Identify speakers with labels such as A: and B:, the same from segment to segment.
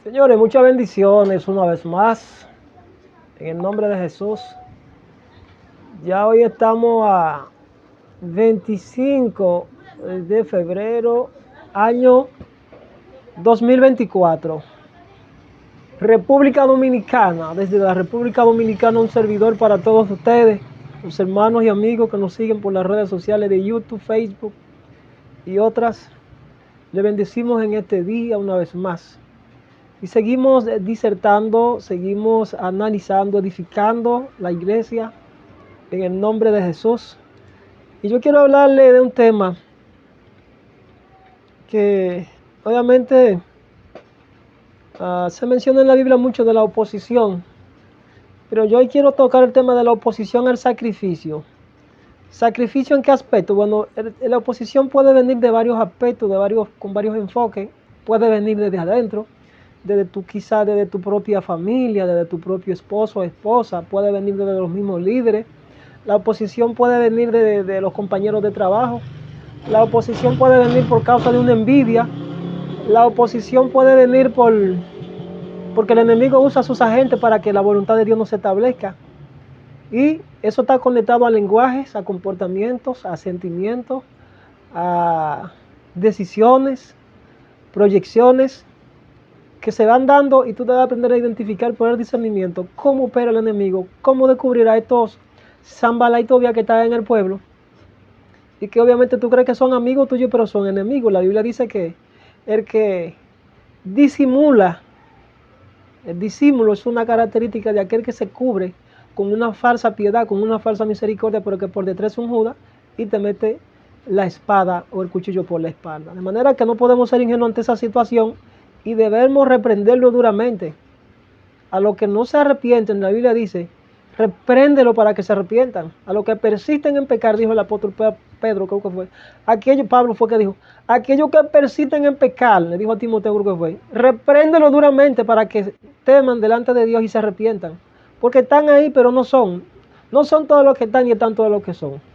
A: Señores, muchas bendiciones una vez más, en el nombre de Jesús. Ya hoy estamos a 25 de febrero, año 2024. República Dominicana, desde la República Dominicana un servidor para todos ustedes, los hermanos y amigos que nos siguen por las redes sociales de YouTube, Facebook y otras. Le bendecimos en este día una vez más. Y seguimos disertando, seguimos analizando, edificando la iglesia en el nombre de Jesús. Y yo quiero hablarle de un tema que obviamente se menciona en la Biblia mucho de la oposición. Pero yo hoy quiero tocar el tema de la oposición al sacrificio. ¿Sacrificio en qué aspecto? Bueno, la oposición puede venir de varios aspectos, con varios enfoques. Puede venir desde adentro, quizás desde tu propia familia, desde tu propio esposo o esposa, puede venir desde los mismos líderes. La oposición puede venir de los compañeros de trabajo. La oposición puede venir por causa de una envidia. La oposición puede venir porque el enemigo usa a sus agentes para que la voluntad de Dios no se establezca. Y eso está conectado a lenguajes, a comportamientos, a sentimientos, a decisiones, proyecciones que se van dando, y tú debes aprender a identificar por el discernimiento cómo opera el enemigo, cómo descubrir a estos Sanbalá y Tobía que están en el pueblo y que obviamente tú crees que son amigos tuyos pero son enemigos. La Biblia dice que el que disimula, el disímulo es una característica de aquel que se cubre con una falsa piedad, con una falsa misericordia, pero que por detrás es un Judas y te mete la espada o el cuchillo por la espalda. De manera que no podemos ser ingenuos ante esa situación y debemos reprenderlo duramente. A los que no se arrepienten, la Biblia dice, repréndelo para que se arrepientan. A los que persisten en pecar, dijo el apóstol Pedro, creo que fue. Pablo fue que dijo, aquellos que persisten en pecar, le dijo a Timoteo, creo que fue, repréndelo duramente para que teman delante de Dios y se arrepientan. Porque están ahí, pero no son. No son todos los que están y están todos los que son.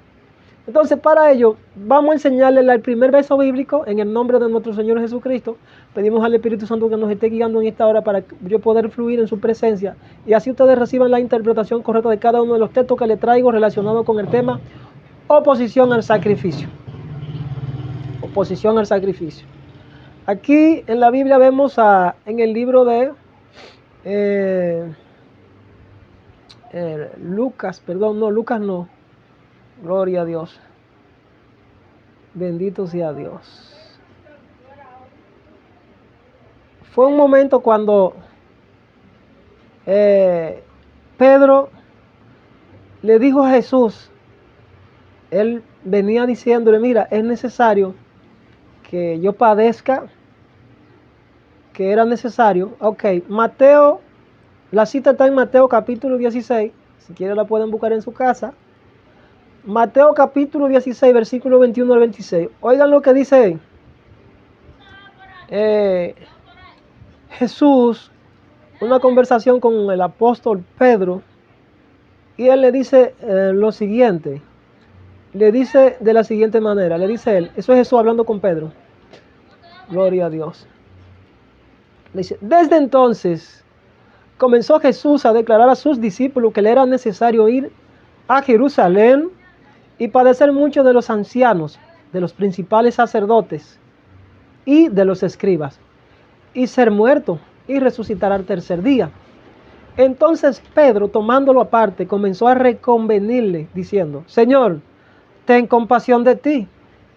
A: Entonces, para ello, vamos a enseñarles el primer verso bíblico en el nombre de nuestro Señor Jesucristo. Pedimos al Espíritu Santo que nos esté guiando en esta hora para yo poder fluir en su presencia y así ustedes reciban la interpretación correcta de cada uno de los textos que les traigo relacionados con el tema oposición al sacrificio. Oposición al sacrificio. Aquí en la Biblia vemos en el libro de Lucas, gloria a Dios. Bendito sea Dios. Fue un momento cuando Pedro le dijo a Jesús, él venía diciéndole, mira, es necesario que yo padezca, que era necesario. Ok, Mateo, la cita está en Mateo capítulo 16, si quieren la pueden buscar en su casa. Mateo capítulo 16, versículo 21 al 26. Oigan lo que dice Jesús, una conversación con el apóstol Pedro, y él le dice lo siguiente. Le dice de la siguiente manera, le dice él, eso es Jesús hablando con Pedro. Gloria a Dios. Le dice, desde entonces comenzó Jesús a declarar a sus discípulos que le era necesario ir a Jerusalén y padecer mucho de los ancianos, de los principales sacerdotes y de los escribas, y ser muerto y resucitar al tercer día. Entonces Pedro, tomándolo aparte, comenzó a reconvenirle, diciendo, Señor, ten compasión de ti,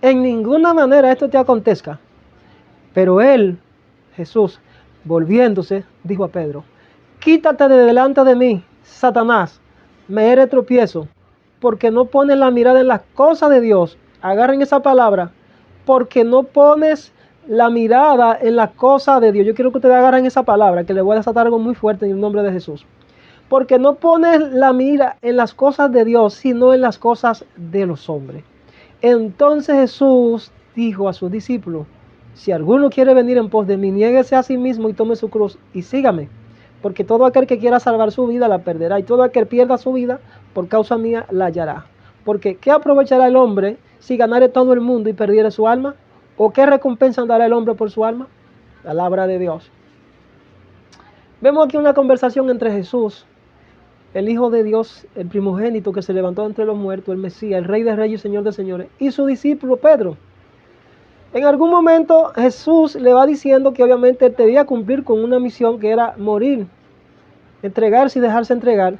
A: en ninguna manera esto te acontezca. Pero él, Jesús, volviéndose, dijo a Pedro, quítate de delante de mí, Satanás, me eres tropiezo, porque no pones la mirada en las cosas de Dios. Agarren esa palabra, porque no pones la mirada en las cosas de Dios. Yo quiero que ustedes agarren esa palabra, que le voy a desatar algo muy fuerte en el nombre de Jesús. Porque no pones la mira en las cosas de Dios, sino en las cosas de los hombres. Entonces Jesús dijo a sus discípulos, si alguno quiere venir en pos de mí, niéguese a sí mismo y tome su cruz y sígame. Porque todo aquel que quiera salvar su vida la perderá, y todo aquel que pierda su vida por causa mía la hallará. Porque ¿qué aprovechará el hombre si ganare todo el mundo y perdiere su alma? ¿O qué recompensa dará el hombre por su alma? Palabra de Dios. Vemos aquí una conversación entre Jesús, el Hijo de Dios, el primogénito que se levantó entre los muertos, el Mesías, el Rey de Reyes y Señor de Señores, y su discípulo Pedro. En algún momento Jesús le va diciendo que obviamente él debía cumplir con una misión que era morir, entregarse y dejarse entregar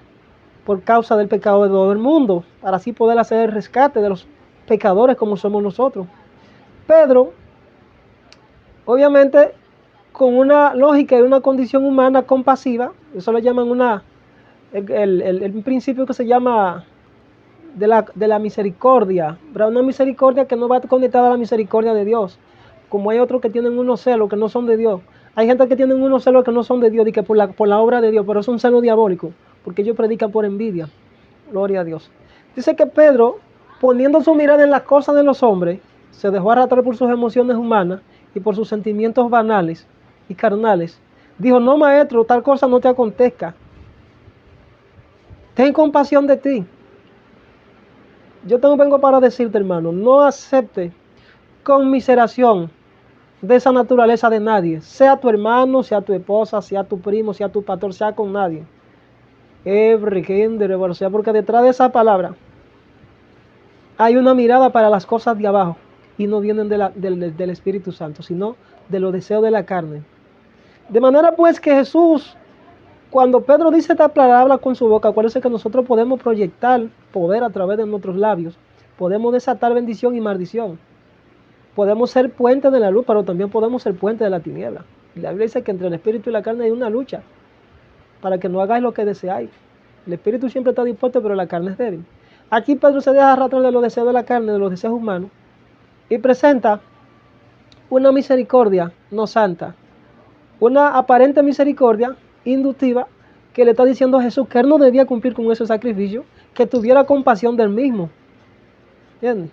A: por causa del pecado de todo el mundo, para así poder hacer el rescate de los pecadores como somos nosotros. Pedro, obviamente, con una lógica y una condición humana compasiva, eso lo llaman un principio que se llama de la misericordia, pero una misericordia que no va conectada a la misericordia de Dios, como hay otros que tienen unos celos que no son de Dios. Hay gente que tienen unos celos que no son de Dios y que por la obra de Dios, pero es un celo diabólico, porque ellos predican por envidia. Gloria a Dios. Dice que Pedro, poniendo su mirada en las cosas de los hombres, se dejó arrastrar por sus emociones humanas y por sus sentimientos banales y carnales. Dijo: no, maestro, tal cosa no te acontezca. Ten compasión de ti. Yo vengo para decirte, hermano, no acepte conmiseración de esa naturaleza de nadie, sea tu hermano, sea tu esposa, sea tu primo, sea tu pastor, sea con nadie. Porque detrás de esa palabra hay una mirada para las cosas de abajo y no vienen del Espíritu Santo, sino de los deseos de la carne. De manera pues que Jesús, cuando Pedro dice esta palabra con su boca, acuérdense que nosotros podemos proyectar poder a través de nuestros labios, podemos desatar bendición y maldición, podemos ser puente de la luz, pero también podemos ser puente de la tiniebla. La Biblia dice que entre el espíritu y la carne hay una lucha, para que no hagáis lo que deseáis. El espíritu siempre está dispuesto, pero la carne es débil. Aquí Pedro se deja arrastrar de los deseos de la carne, de los deseos humanos, y presenta una misericordia no santa, una aparente misericordia inductiva, que le está diciendo a Jesús que él no debía cumplir con ese sacrificio, que tuviera compasión del mismo. ¿Entiendes?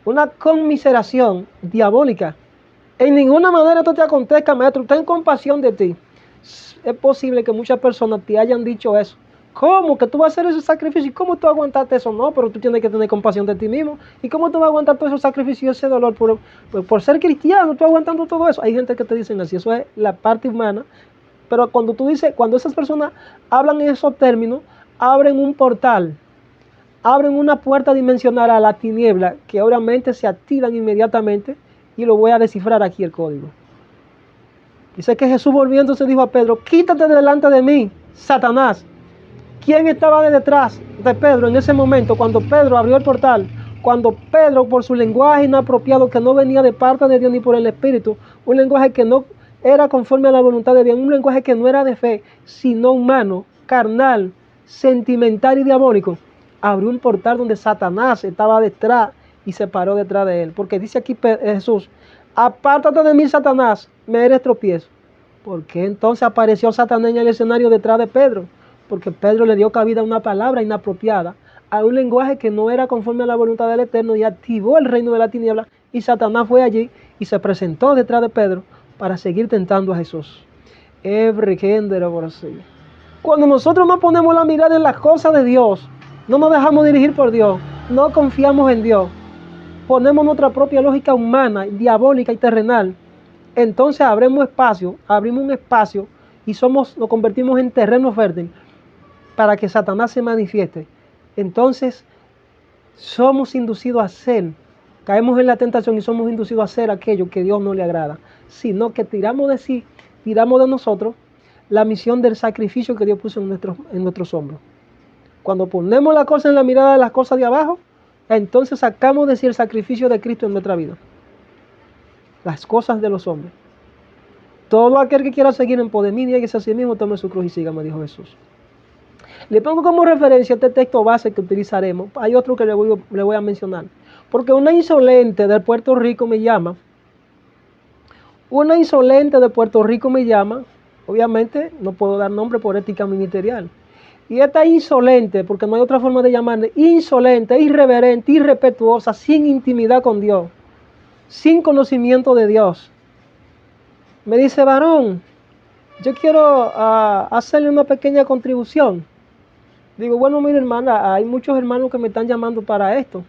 A: Una conmiseración diabólica. En ninguna manera esto te acontezca, maestro, ten compasión de ti. Es posible que muchas personas te hayan dicho eso. ¿Cómo que tú vas a hacer ese sacrificio? ¿Y cómo tú aguantaste eso? No, pero tú tienes que tener compasión de ti mismo. ¿Y cómo tú vas a aguantar todo ese sacrificio y ese dolor por ser cristiano? Tú aguantando todo eso. Hay gente que te dicen así, eso es la parte humana. Pero cuando esas personas hablan en esos términos, abren un portal, abren una puerta dimensional a la tiniebla, que obviamente se activan inmediatamente, y lo voy a descifrar aquí el código. Dice que Jesús, volviéndose, dijo a Pedro: quítate de delante de mí, Satanás. ¿Quién estaba detrás de Pedro en ese momento? Cuando Pedro abrió el portal, cuando Pedro, por su lenguaje inapropiado, que no venía de parte de Dios ni por el Espíritu, un lenguaje que no era conforme a la voluntad de Dios, un lenguaje que no era de fe, sino humano, carnal, sentimental y diabólico, abrió un portal donde Satanás estaba detrás y se paró detrás de él. Porque dice aquí Jesús: apártate de mí, Satanás, me eres tropiezo. ¿Por qué entonces apareció Satanás en el escenario detrás de Pedro? Porque Pedro le dio cabida a una palabra inapropiada, a un lenguaje que no era conforme a la voluntad del Eterno, y activó el reino de la tiniebla, y Satanás fue allí y se presentó detrás de Pedro para seguir tentando a Jesús. Cuando nosotros no ponemos la mirada en las cosas de Dios, no nos dejamos dirigir por Dios, no confiamos en Dios, ponemos nuestra propia lógica humana, diabólica y terrenal, entonces abrimos un espacio y nos convertimos en terreno fértil para que Satanás se manifieste. Entonces somos inducidos a hacer, caemos en la tentación y somos inducidos a hacer aquello que Dios no le agrada, sino que tiramos de nosotros la misión del sacrificio que Dios puso en nuestros hombros. Cuando ponemos la cosa en la mirada de las cosas de abajo, entonces sacamos de sí el sacrificio de Cristo en nuestra vida. Las cosas de los hombres. Todo aquel que quiera seguir en pos de mí, nieguese a sí mismo, tome su cruz y sígame, dijo Jesús. Le pongo como referencia este texto base que utilizaremos. Hay otro que le voy a mencionar. Porque una insolente de Puerto Rico me llama. Obviamente no puedo dar nombre por ética ministerial. Y esta insolente, porque no hay otra forma de llamarle, insolente, irreverente, irrespetuosa, sin intimidad con Dios, sin conocimiento de Dios, me dice: varón, yo quiero hacerle una pequeña contribución. Digo: bueno, mire, hermana, hay muchos hermanos que me están llamando para esto.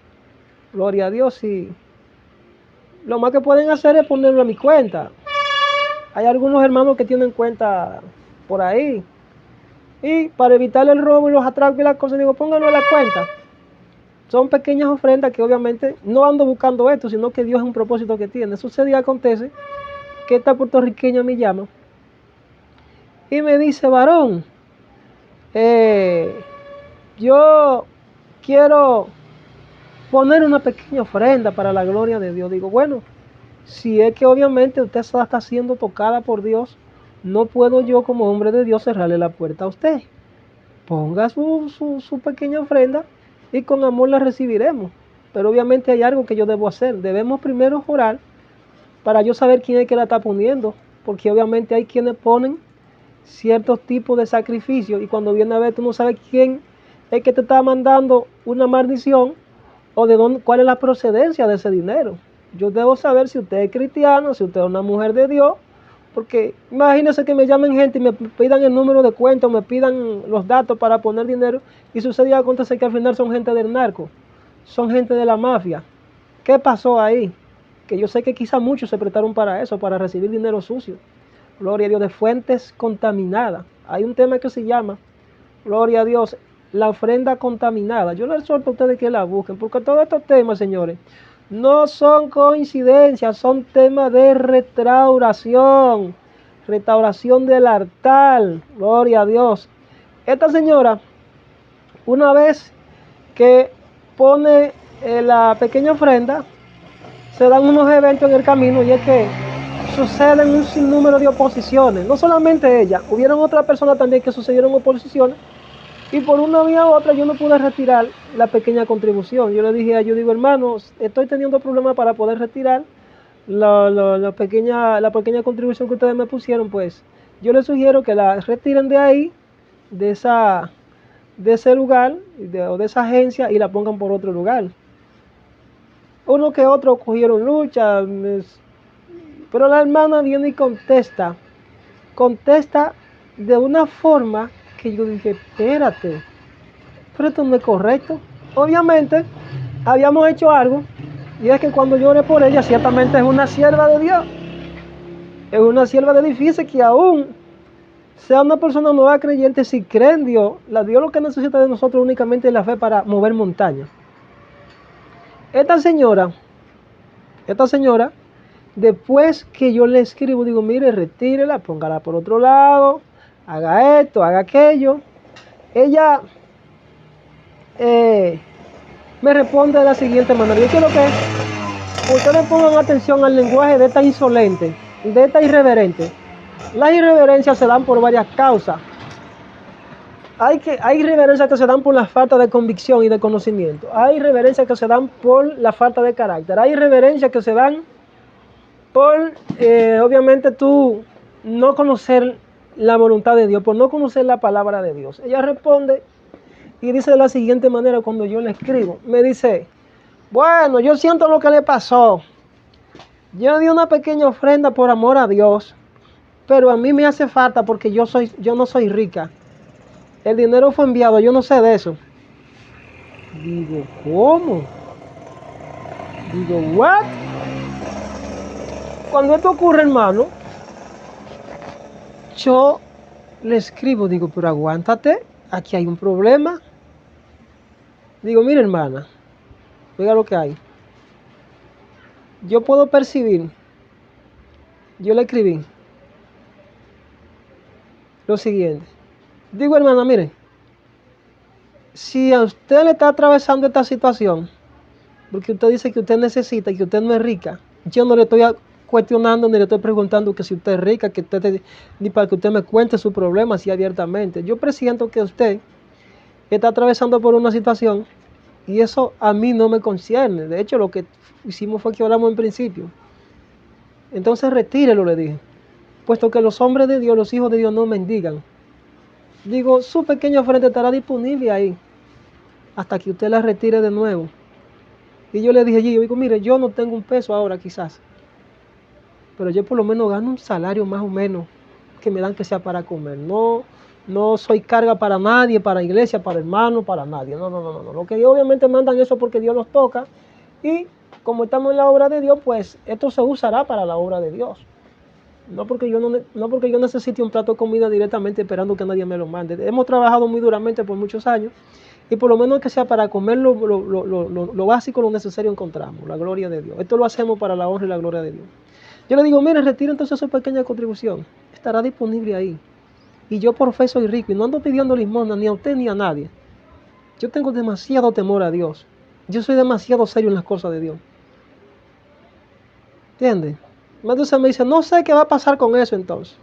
A: Gloria a Dios, y lo más que pueden hacer es ponerlo a mi cuenta. Hay algunos hermanos que tienen cuenta por ahí. Y para evitar el robo y los atracos y las cosas, digo, pónganlo en la cuenta. Son pequeñas ofrendas que obviamente no ando buscando esto, sino que Dios es un propósito que tiene. Sucede y acontece que esta puertorriqueña me llama y me dice, varón, yo quiero poner una pequeña ofrenda para la gloria de Dios. Digo, bueno, si es que obviamente usted está siendo tocada por Dios, no puedo yo como hombre de Dios cerrarle la puerta a usted. Ponga su pequeña ofrenda y con amor la recibiremos. Pero obviamente hay algo que yo debo hacer. Debemos primero orar para yo saber quién es que la está poniendo. Porque obviamente hay quienes ponen ciertos tipos de sacrificios y cuando viene a ver tú no sabes quién es que te está mandando una maldición o de dónde, cuál es la procedencia de ese dinero. Yo debo saber si usted es cristiano, si usted es una mujer de Dios, porque imagínense que me llamen gente y me pidan el número de cuenta, me pidan los datos para poner dinero y sucede y acontece que al final son gente del narco, son gente de la mafia. ¿Qué pasó ahí? Que yo sé que quizá muchos se prestaron para eso, para recibir dinero sucio. Gloria a Dios, de fuentes contaminadas. Hay un tema que se llama, gloria a Dios, la ofrenda contaminada. Yo les exhorto a ustedes que la busquen, porque todos estos temas, señores, no son coincidencias, son temas de restauración, restauración del altar, gloria a Dios. Esta señora, una vez que pone la pequeña ofrenda, se dan unos eventos en el camino y es que suceden un sinnúmero de oposiciones. No solamente ella, hubieron otras personas también que sucedieron oposiciones y por una vía u otra yo no pude retirar la pequeña contribución. Yo le dije a ellos, digo, hermanos, estoy teniendo problemas para poder retirar la pequeña contribución que ustedes me pusieron, pues yo les sugiero que la retiren de ahí, de ese lugar o de esa agencia y la pongan por otro lugar. Uno que otro cogieron lucha, pero la hermana viene y contesta de una forma que yo dije, espérate, pero esto no es correcto. Obviamente, habíamos hecho algo, y es que cuando yo oré por ella, ciertamente es una sierva de Dios. Es una sierva de Dios, dice que aún sea una persona nueva creyente, si cree en Dios, Dios lo que necesita de nosotros únicamente es la fe para mover montañas. Esta señora, después que yo le escribo, digo, mire, retírela, póngala por otro lado, haga esto, haga aquello. Ella me responde de la siguiente manera. Yo quiero que ustedes pongan atención al lenguaje de esta insolente, de esta irreverente. Las irreverencias se dan por varias causas. Hay irreverencias que se dan por la falta de convicción y de conocimiento. Hay irreverencias que se dan por la falta de carácter. Hay irreverencias que se dan por, obviamente, tú no conocer la voluntad de Dios, por no conocer la palabra de Dios. Ella responde y dice de la siguiente manera cuando yo le escribo. Me dice, bueno, yo siento lo que le pasó. Yo di una pequeña ofrenda por amor a Dios, pero a mí me hace falta porque yo no soy rica. El dinero fue enviado, yo no sé de eso. Digo, ¿cómo? Digo, ¿what? Cuando esto ocurre, hermano, yo le escribo, digo, pero aguántate, aquí hay un problema. Digo, mira, hermana, oiga lo que hay. Yo puedo percibir, yo le escribí lo siguiente. Digo, hermana, mire, si a usted le está atravesando esta situación, porque usted dice que usted necesita y que usted no es rica, yo no le estoy cuestionando ni le estoy preguntando que si usted es rica, ni para que usted me cuente su problema así abiertamente. Yo presiento que usted está atravesando por una situación y eso a mí no me concierne. De hecho, lo que hicimos fue que oramos en principio. Entonces retírelo, le dije, puesto que los hombres de Dios, los hijos de Dios no mendigan. Digo, su pequeña ofrenda estará disponible ahí hasta que usted la retire de nuevo. Y yo le dije, yo digo, mire, yo no tengo un peso ahora quizás, pero yo por lo menos gano un salario más o menos que me dan que sea para comer. No soy carga para nadie, para iglesia, para hermanos, para nadie. No. Lo que obviamente mandan eso porque Dios los toca y como estamos en la obra de Dios, pues esto se usará para la obra de Dios. No porque yo necesite un plato de comida directamente esperando que nadie me lo mande. Hemos trabajado muy duramente por muchos años y por lo menos que sea para comer lo básico, lo necesario encontramos, la gloria de Dios. Esto lo hacemos para la honra y la gloria de Dios. Yo le digo, mire, retire entonces su pequeña contribución. Estará disponible ahí. Y yo por fe soy rico y no ando pidiendo limosna ni a usted ni a nadie. Yo tengo demasiado temor a Dios. Yo soy demasiado serio en las cosas de Dios. ¿Entiendes? Entonces me dice, no sé qué va a pasar con eso entonces.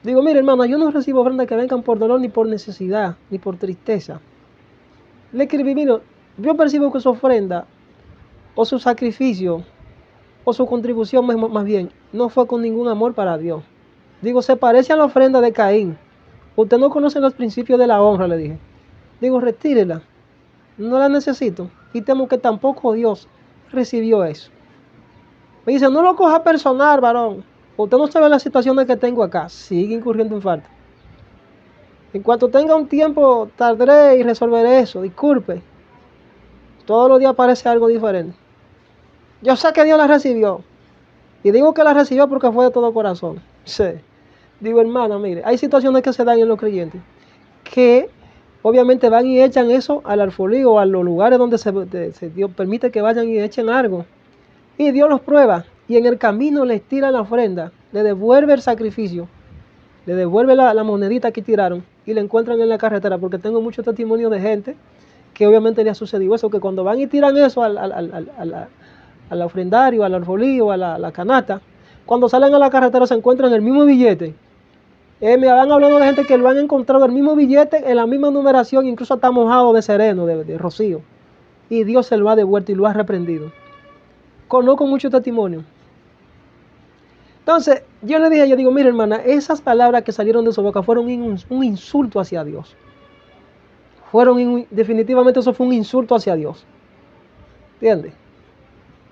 A: Digo, mire hermano, yo no recibo ofrendas que vengan por dolor, ni por necesidad, ni por tristeza. Le escribí, mire, yo percibo que su ofrenda, o su sacrificio, o su contribución más bien, no fue con ningún amor para Dios. Digo, se parece a la ofrenda de Caín. Usted no conoce los principios de la honra, le dije. Digo, retírela. No la necesito. Y temo que tampoco Dios recibió eso. Me dice, no lo coja personal, varón. Usted no sabe las situaciones que tengo acá. Sigue incurriendo en falta. En cuanto tenga un tiempo, tardaré y resolveré eso. Disculpe. Todos los días parece algo diferente. Yo sé que Dios la recibió. Y digo que la recibió porque fue de todo corazón. Sí. Digo, hermana, mire, hay situaciones que se dan en los creyentes que obviamente van y echan eso al alfolí o a los lugares donde Dios permite que vayan y echen algo. Y Dios los prueba. Y en el camino les tira la ofrenda, le devuelve el sacrificio, le devuelve la monedita que tiraron y le encuentran en la carretera. Porque tengo muchos testimonios de gente que obviamente le ha sucedido eso, que cuando van y tiran eso al ofrendario, al alfolí o a la canasta, cuando salen a la carretera se encuentran el mismo billete. Me han hablado de gente que lo han encontrado el mismo billete en la misma numeración, incluso está mojado de sereno, de rocío. Y Dios se lo ha devuelto y lo ha reprendido. Conozco muchos testimonios. Entonces, yo le dije, yo digo, mire hermana, esas palabras que salieron de su boca fueron un insulto hacia Dios. Definitivamente eso fue un insulto hacia Dios. ¿Entiendes?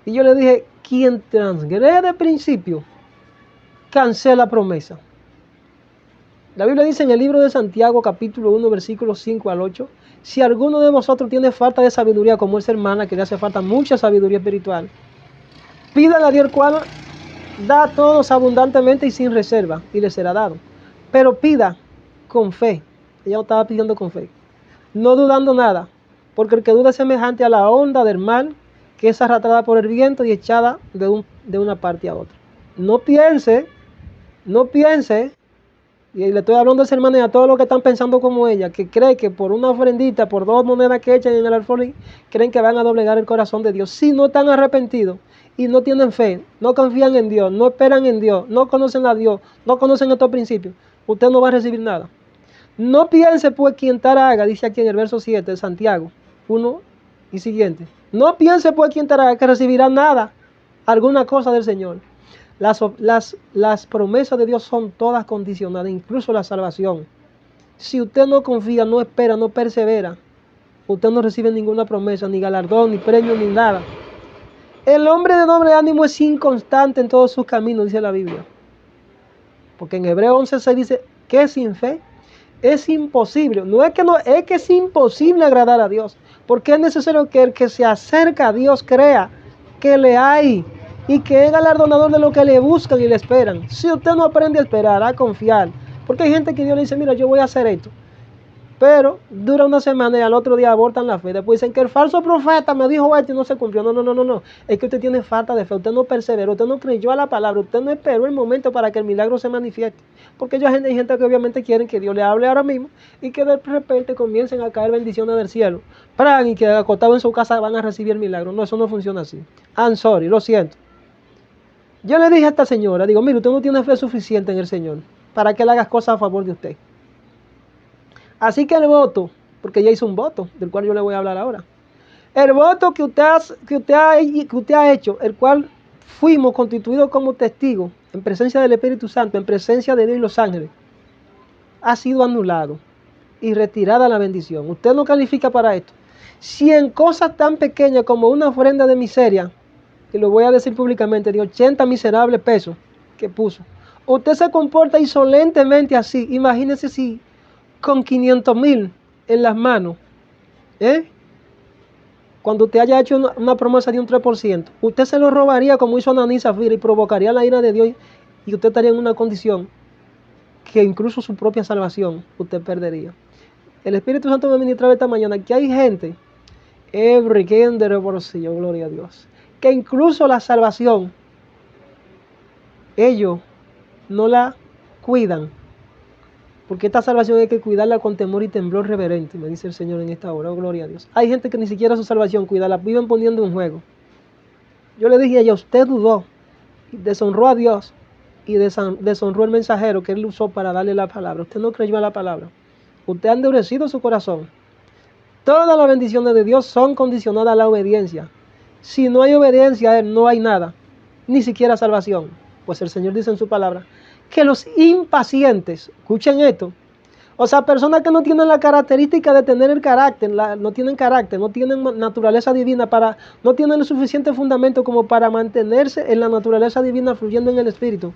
A: Y yo le dije, quien transgrede principio, cancela promesa. La Biblia dice en el libro de Santiago, capítulo 1, versículos 5 al 8, si alguno de vosotros tiene falta de sabiduría, como esa hermana que le hace falta mucha sabiduría espiritual, pídale a Dios, el cual da a todos abundantemente y sin reserva, y le será dado. Pero pida con fe. Ella estaba pidiendo con fe, no dudando nada, porque el que duda es semejante a la onda del mar, que es arrastrada por el viento y echada de una parte a otra. No piense, y le estoy hablando a esa hermana y a todos los que están pensando como ella, que cree que por una ofrendita, por 2 monedas que echan en el alfolí, creen que van a doblegar el corazón de Dios. Si no están arrepentidos y no tienen fe, no confían en Dios, no esperan en Dios, no conocen a Dios, no conocen estos principios, usted no va a recibir nada. No piense pues quien tal haga, dice aquí en el verso 7 de Santiago 1 y siguiente. No piense pues quien tal haga que recibirá nada, alguna cosa del Señor. Las promesas de Dios son todas condicionadas, incluso la salvación. Si usted no confía, no espera, no persevera, usted no recibe ninguna promesa, ni galardón, ni premio, ni nada. El hombre de doble ánimo es inconstante en todos sus caminos, dice la Biblia. Porque en Hebreo 11:6 dice que sin fe es imposible. No es que no, es que es imposible agradar a Dios. Porque es necesario que el que se acerca a Dios crea que le hay y que es galardonador de lo que le buscan y le esperan. Si usted no aprende a esperar, a confiar, porque hay gente que Dios le dice, mira, yo voy a hacer esto, pero dura una semana y al otro día abortan la fe. Después dicen que el falso profeta me dijo esto y no se cumplió. No. Es que usted tiene falta de fe, usted no perseveró, usted no creyó a la palabra, usted no esperó el momento para que el milagro se manifieste. Porque hay gente que obviamente quieren que Dios le hable ahora mismo y que de repente comiencen a caer bendiciones del cielo. Y que acostados en su casa van a recibir el milagro. No, eso no funciona así. I'm sorry, lo siento. Yo le dije a esta señora, digo, mire, usted no tiene fe suficiente en el Señor para que Él haga cosas a favor de usted. Así que el voto, porque ella hizo un voto, del cual yo le voy a hablar ahora. El voto que usted ha hecho, el cual fuimos constituidos como testigos en presencia del Espíritu Santo, en presencia de Dios y los ángeles, ha sido anulado y retirada la bendición. Usted no califica para esto. Si en cosas tan pequeñas como una ofrenda de miseria, y lo voy a decir públicamente, de 80 miserables pesos que puso, usted se comporta insolentemente así, imagínese si con 500,000 en las manos, cuando usted haya hecho una promesa de un 3%, usted se lo robaría como hizo Ananí y Zafira y provocaría la ira de Dios y usted estaría en una condición que incluso su propia salvación usted perdería. El Espíritu Santo me ministraba esta mañana que hay gente, gloria a Dios, que incluso la salvación, ellos no la cuidan, porque esta salvación hay que cuidarla con temor y temblor reverente, me dice el Señor en esta hora, oh, gloria a Dios. Hay gente que ni siquiera su salvación cuida, la viven poniendo en juego. Yo le dije a ella, usted dudó, deshonró a Dios y deshonró el mensajero que él usó para darle la palabra. Usted no creyó a la palabra. Usted ha endurecido su corazón. Todas las bendiciones de Dios son condicionadas a la obediencia. Si no hay obediencia a Él, no hay nada, ni siquiera salvación. Pues el Señor dice en su palabra que los impacientes, escuchen esto, o sea, personas que no tienen la característica de tener el carácter, no tienen naturaleza divina, no tienen el suficiente fundamento como para mantenerse en la naturaleza divina fluyendo en el Espíritu.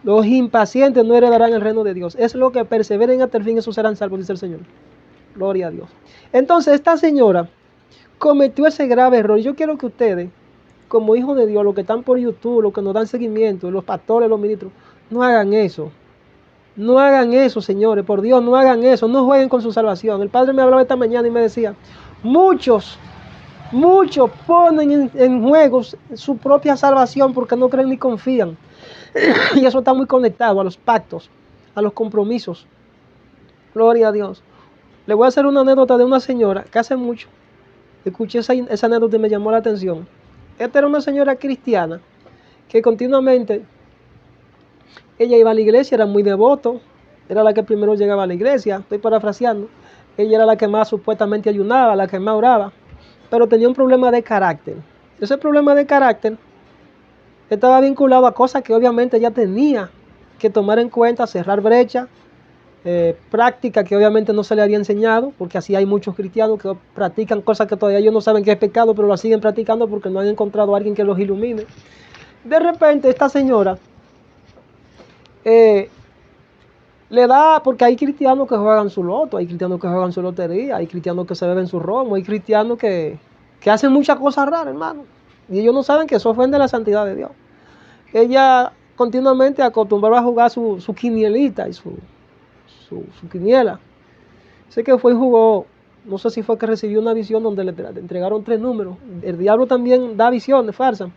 A: Los impacientes no heredarán el reino de Dios. Es lo que perseveren hasta el fin, esos serán salvos, dice el Señor. Gloria a Dios. Entonces, esta señora cometió ese grave error. Yo quiero que ustedes, como hijos de Dios, los que están por YouTube, los que nos dan seguimiento, los pastores, los ministros, no hagan eso. No hagan eso, señores, por Dios, no hagan eso, no jueguen con su salvación. El Padre me hablaba esta mañana y me decía, muchos ponen en juego su propia salvación porque no creen ni confían. Y eso está muy conectado a los pactos, a los compromisos. Gloria a Dios. Le voy a hacer una anécdota de una señora que hace mucho escuché esa anécdota y me llamó la atención. Esta era una señora cristiana que continuamente ella iba a la iglesia, era muy devoto, era la que primero llegaba a la iglesia, estoy parafraseando. Ella era la que más supuestamente ayunaba, la que más oraba, pero tenía un problema de carácter. Ese problema de carácter estaba vinculado a cosas que obviamente ella tenía que tomar en cuenta, cerrar brechas, práctica que obviamente no se le había enseñado, porque así hay muchos cristianos que practican cosas que todavía ellos no saben que es pecado, pero lo siguen practicando porque no han encontrado a alguien que los ilumine. De repente esta señora le da, porque hay cristianos que juegan su loto, hay cristianos que juegan su lotería, hay cristianos que se beben su romo, hay cristianos que hacen muchas cosas raras, hermano, y ellos no saben que eso ofende la santidad de Dios. Ella continuamente acostumbraba a jugar su quinielita y su quiniela. Sé que fue y jugó, no sé si fue que recibió una visión donde le entregaron 3 números. El diablo también da visiones falsas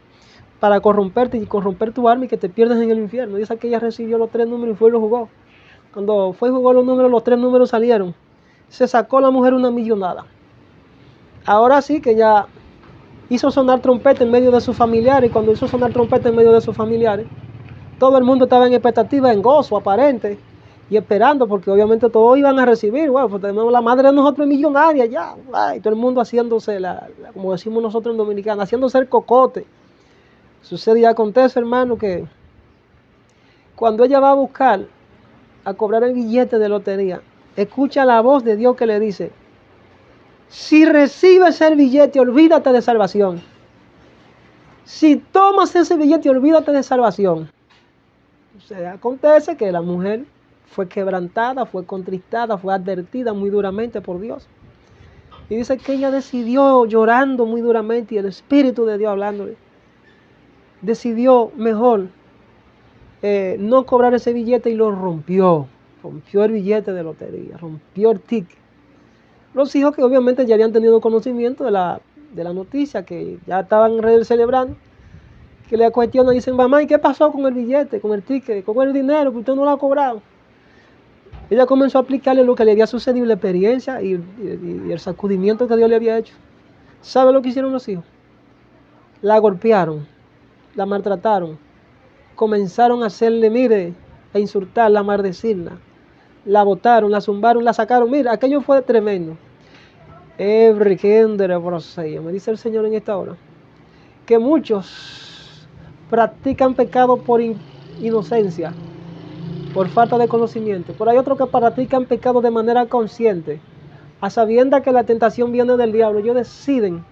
A: para corromperte y corromper tu alma y que te pierdas en el infierno. Dice que ella recibió los 3 números y fue y lo jugó. Cuando fue y jugó los números, los 3 números salieron. Se sacó la mujer una millonada. Ahora sí que ya hizo sonar trompeta en medio de sus familiares, y cuando hizo sonar trompeta en medio de sus familiares, todo el mundo estaba en expectativa, en gozo aparente, y esperando, porque obviamente todos iban a recibir. Bueno, pues tenemos la madre de nosotros millonaria ya, y todo el mundo haciéndose, como decimos nosotros en Dominicana, haciéndose el cocote. Sucede y acontece, hermano, que cuando ella va a buscar, a cobrar el billete de lotería, escucha la voz de Dios que le dice, si recibes el billete, olvídate de salvación. Si tomas ese billete, olvídate de salvación. O sea, acontece que la mujer fue quebrantada, fue contristada, fue advertida muy duramente por Dios. Y dice que ella decidió, llorando muy duramente, y el Espíritu de Dios hablándole, decidió mejor no cobrar ese billete y lo rompió. Rompió el billete de lotería, rompió el ticket. Los hijos que obviamente ya habían tenido conocimiento de la noticia, que ya estaban celebrando, que le cuestionan y dicen, mamá, ¿y qué pasó con el billete, con el ticket, con el dinero que usted no lo ha cobrado? Ella comenzó a aplicarle lo que le había sucedido, la experiencia y el sacudimiento que Dios le había hecho. ¿Sabe lo que hicieron los hijos? La golpearon, la maltrataron, comenzaron a hacerle, mire, a insultarla, a maldecirla. La botaron, la zumbaron, la sacaron. Mira, aquello fue tremendo. Me dice el Señor en esta hora que muchos practican pecado por inocencia, por falta de conocimiento, pero hay otros que practican pecado de manera consciente, a sabiendas que la tentación viene del diablo. Ellos deciden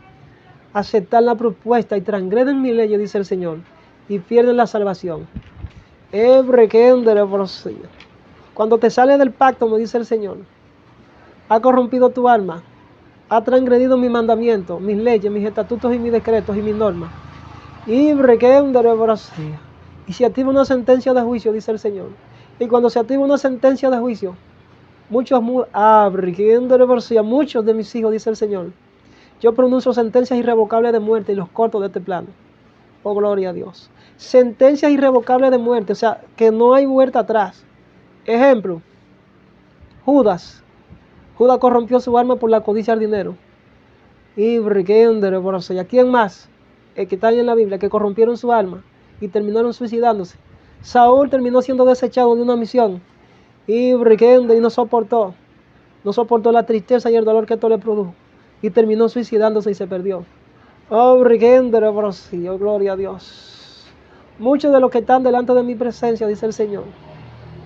A: aceptar la propuesta y transgreden mi ley, dice el Señor, y pierden la salvación. Cuando te sales del pacto, me dice el Señor, ha corrompido tu alma, ha transgredido mis mandamientos, mis leyes, mis estatutos y mis decretos y mis normas. Y Y se activa una sentencia de juicio, dice el Señor. Y cuando se activa una sentencia de juicio, muchos de mis hijos, dice el Señor, yo pronuncio sentencias irrevocables de muerte y los corto de este plano. Oh, gloria a Dios. Sentencias irrevocables de muerte, o sea, que no hay vuelta atrás. Ejemplo, Judas. Judas corrompió su alma por la codicia del dinero. ¿Y a quién más? El que está ahí en la Biblia, que corrompieron su alma y terminaron suicidándose. Saúl terminó siendo desechado de una misión. Y no soportó. No soportó la tristeza y el dolor que esto le produjo. Y terminó suicidándose y se perdió. Oh, gloria a Dios. Muchos de los que están delante de mi presencia, dice el Señor,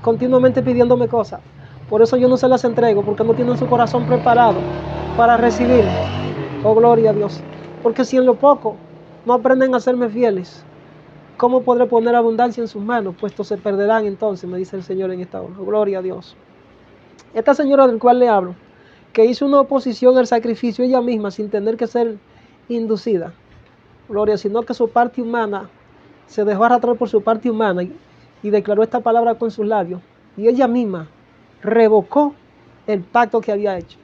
A: continuamente pidiéndome cosas. Por eso yo no se las entrego, porque no tienen su corazón preparado para recibir. Oh, gloria a Dios. Porque si en lo poco no aprenden a serme fieles, ¿cómo podré poner abundancia en sus manos? Puesto se perderán entonces, me dice el Señor en esta hora. Oh, gloria a Dios. Esta señora del cual le hablo, que hizo una oposición al sacrificio ella misma sin tener que ser inducida, gloria, sino que su parte humana se dejó arrastrar por su parte humana y declaró esta palabra con sus labios, y ella misma revocó el pacto que había hecho.